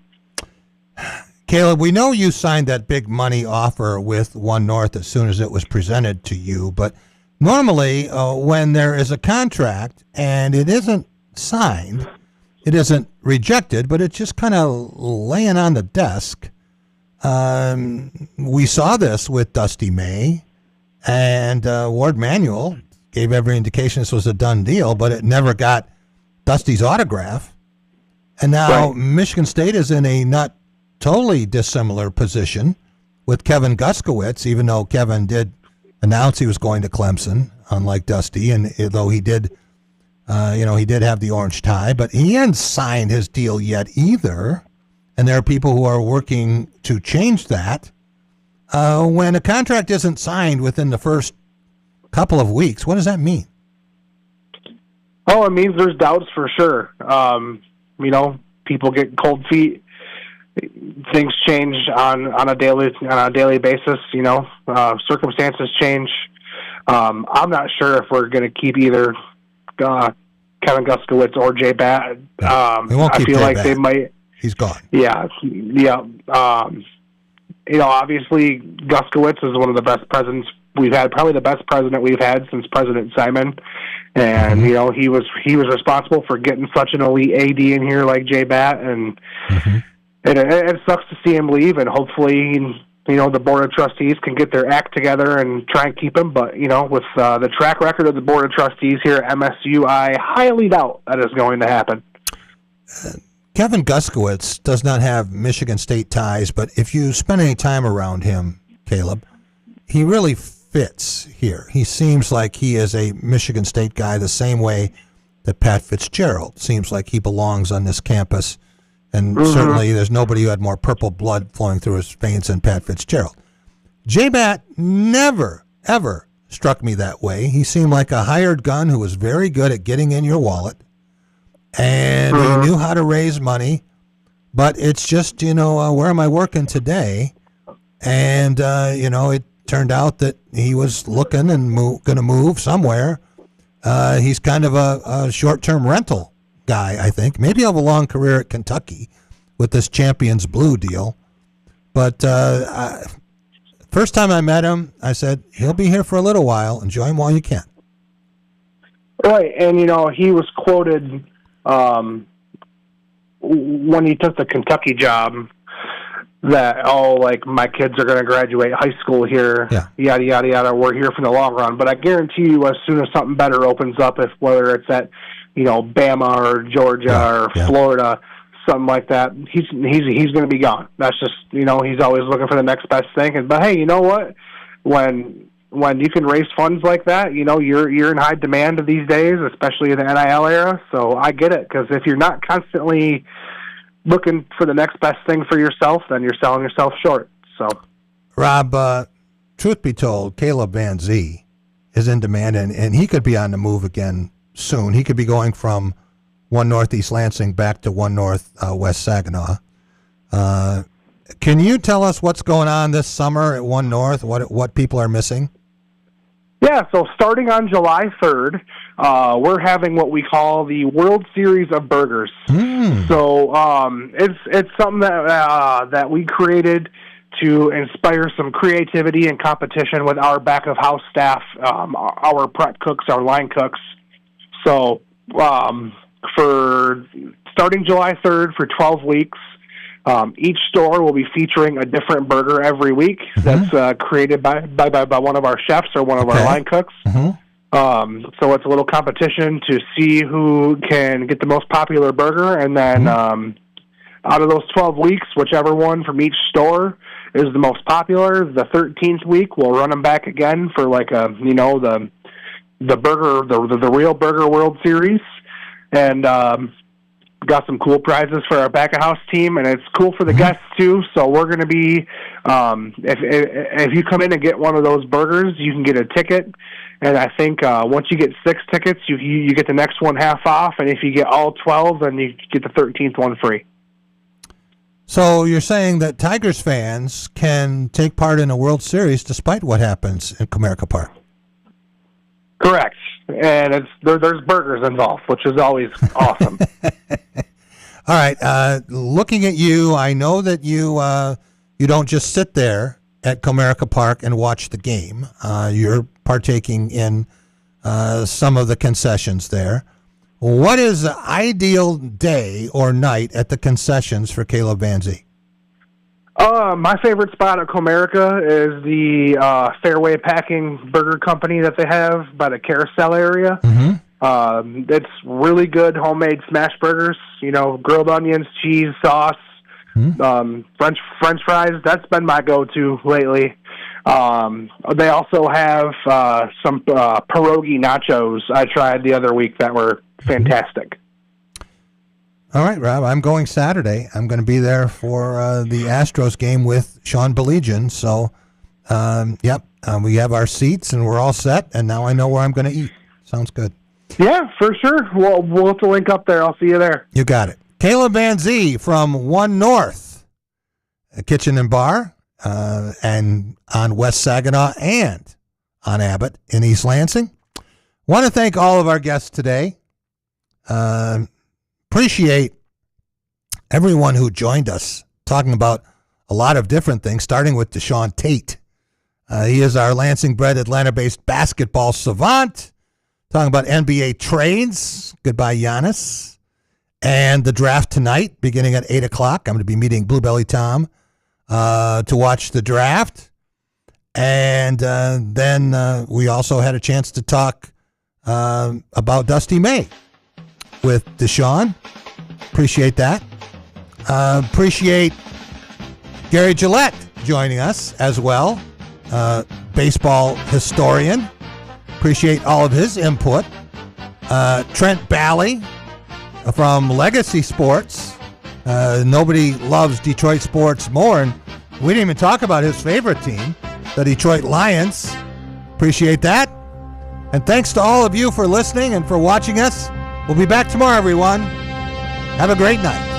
Caleb, we know you signed that big money offer with One North as soon as it was presented to you, but normally when there is a contract and it isn't signed, it isn't rejected, but it's just kind of laying on the desk. We saw this with Dusty May, and Ward Manuel gave every indication this was a done deal, but it never got Dusty's autograph. And now Michigan State is in a not totally dissimilar position with Kevin Guskowitz, even though Kevin did announce he was going to Clemson, unlike Dusty, and though he did, he did have the orange tie, but he hadn't signed his deal yet either. And there are people who are working to change that. When a contract isn't signed within the first couple of weeks, what does that mean? Oh, it means there's doubts for sure. People get cold feet. Things change on a daily basis. Circumstances change. I'm not sure if we're going to keep either Kevin Guskowitz or Jay Batt. I feel like they might. He's gone. Yeah. Obviously Guskowitz is one of the best presidents we've had, probably the best president we've had since President Simon. And, he was responsible for getting such an elite AD in here like Jay Batt, and it sucks to see him leave, and hopefully, the Board of Trustees can get their act together and try and keep him. But, with the track record of the Board of Trustees here at MSU, I highly doubt that is going to happen. Kevin Guskowitz does not have Michigan State ties, but if you spend any time around him, Caleb, he really fits here. He seems like he is a Michigan State guy the same way that Pat Fitzgerald seems like he belongs on this campus. And Mm-hmm. certainly there's nobody who had more purple blood flowing through his veins than Pat Fitzgerald. J-Matt never, ever struck me that way. He seemed like a hired gun who was very good at getting in your wallet, and he knew how to raise money. But it's just, where am I working today? And, it turned out that he was looking and going to move somewhere. He's kind of a short-term rental guy, I think. Maybe he'll have a long career at Kentucky with this Champions Blue deal. But first time I met him, I said, he'll be here for a little while. Enjoy him while you can. Right, and, he was quoted when he took the Kentucky job that, my kids are going to graduate high school here, yada, yada, yada, we're here for the long run. But I guarantee you as soon as something better opens up, whether it's at, Bama or Georgia or Florida, something like that, he's going to be gone. That's just, he's always looking for the next best thing. But, hey, you know what? When you can raise funds like that, you're in high demand these days, especially in the NIL era. So I get it, because if you're not constantly looking for the next best thing for yourself, then you're selling yourself short. So, Rob, truth be told, Caleb Van Zee is in demand, and he could be on the move again soon. He could be going from 1 Northeast Lansing back to 1 North West Saginaw. Can you tell us what's going on this summer at 1 North? What people are missing? Yeah, so starting on July 3rd, we're having what we call the World Series of Burgers. So it's something that we created to inspire some creativity and competition with our back of house staff, our prep cooks, our line cooks. So for starting July 3rd for 12 weeks, each store will be featuring a different burger every week that's created by one of our chefs or one of our line cooks. So it's a little competition to see who can get the most popular burger, and then out of those 12 weeks, whichever one from each store is the most popular, the 13th week we'll run them back again for the burger, the Real Burger World Series, and got some cool prizes for our back of house team, and it's cool for the guests too. So we're going to be, if you come in and get one of those burgers, you can get a ticket. And I think once you get 6 tickets, you get the next one half off, and if you get all 12, then you get the 13th one free. So you're saying that Tigers fans can take part in a World Series despite what happens in Comerica Park? Correct. And there's burgers involved, which is always awesome. All right. Looking at you, I know that you don't just sit there at Comerica Park and watch the game. You're partaking in some of the concessions there. What is the ideal day or night at the concessions for Caleb Van Zee? My favorite spot at Comerica is the Fairway Packing Burger Company that they have by the Carousel area. It's really good homemade smash burgers, grilled onions, cheese, sauce, French fries. That's been my go-to lately. They also have some pierogi nachos I tried the other week that were fantastic. All right, Rob, I'm going Saturday. I'm going to be there for the Astros game with Sean Baligian. So, we have our seats and we're all set, and now I know where I'm going to eat. Sounds good. Yeah, for sure. We'll have to link up there. I'll see you there. You got it. Caleb Van Zee from 1 North Kitchen and Bar, and on West Saginaw and on Abbott in East Lansing. Want to thank all of our guests today. Appreciate everyone who joined us talking about a lot of different things, starting with Deshaun Tate. He is our Lansing-bred, Atlanta-based basketball savant, talking about NBA trades. Goodbye, Giannis. And the draft tonight, beginning at 8 o'clock. I'm going to be meeting Bluebelly Tom to watch the draft. And then we also had a chance to talk about Dusty May with Deshaun. Appreciate that. Appreciate Gary Gillette joining us as well, baseball historian. Appreciate all of his input. Trent Bally from Legacy Sports. Nobody loves Detroit sports more, and we didn't even talk about his favorite team, the Detroit Lions. Appreciate that. And thanks to all of you for listening and for watching us. We'll be back tomorrow, everyone. Have a great night.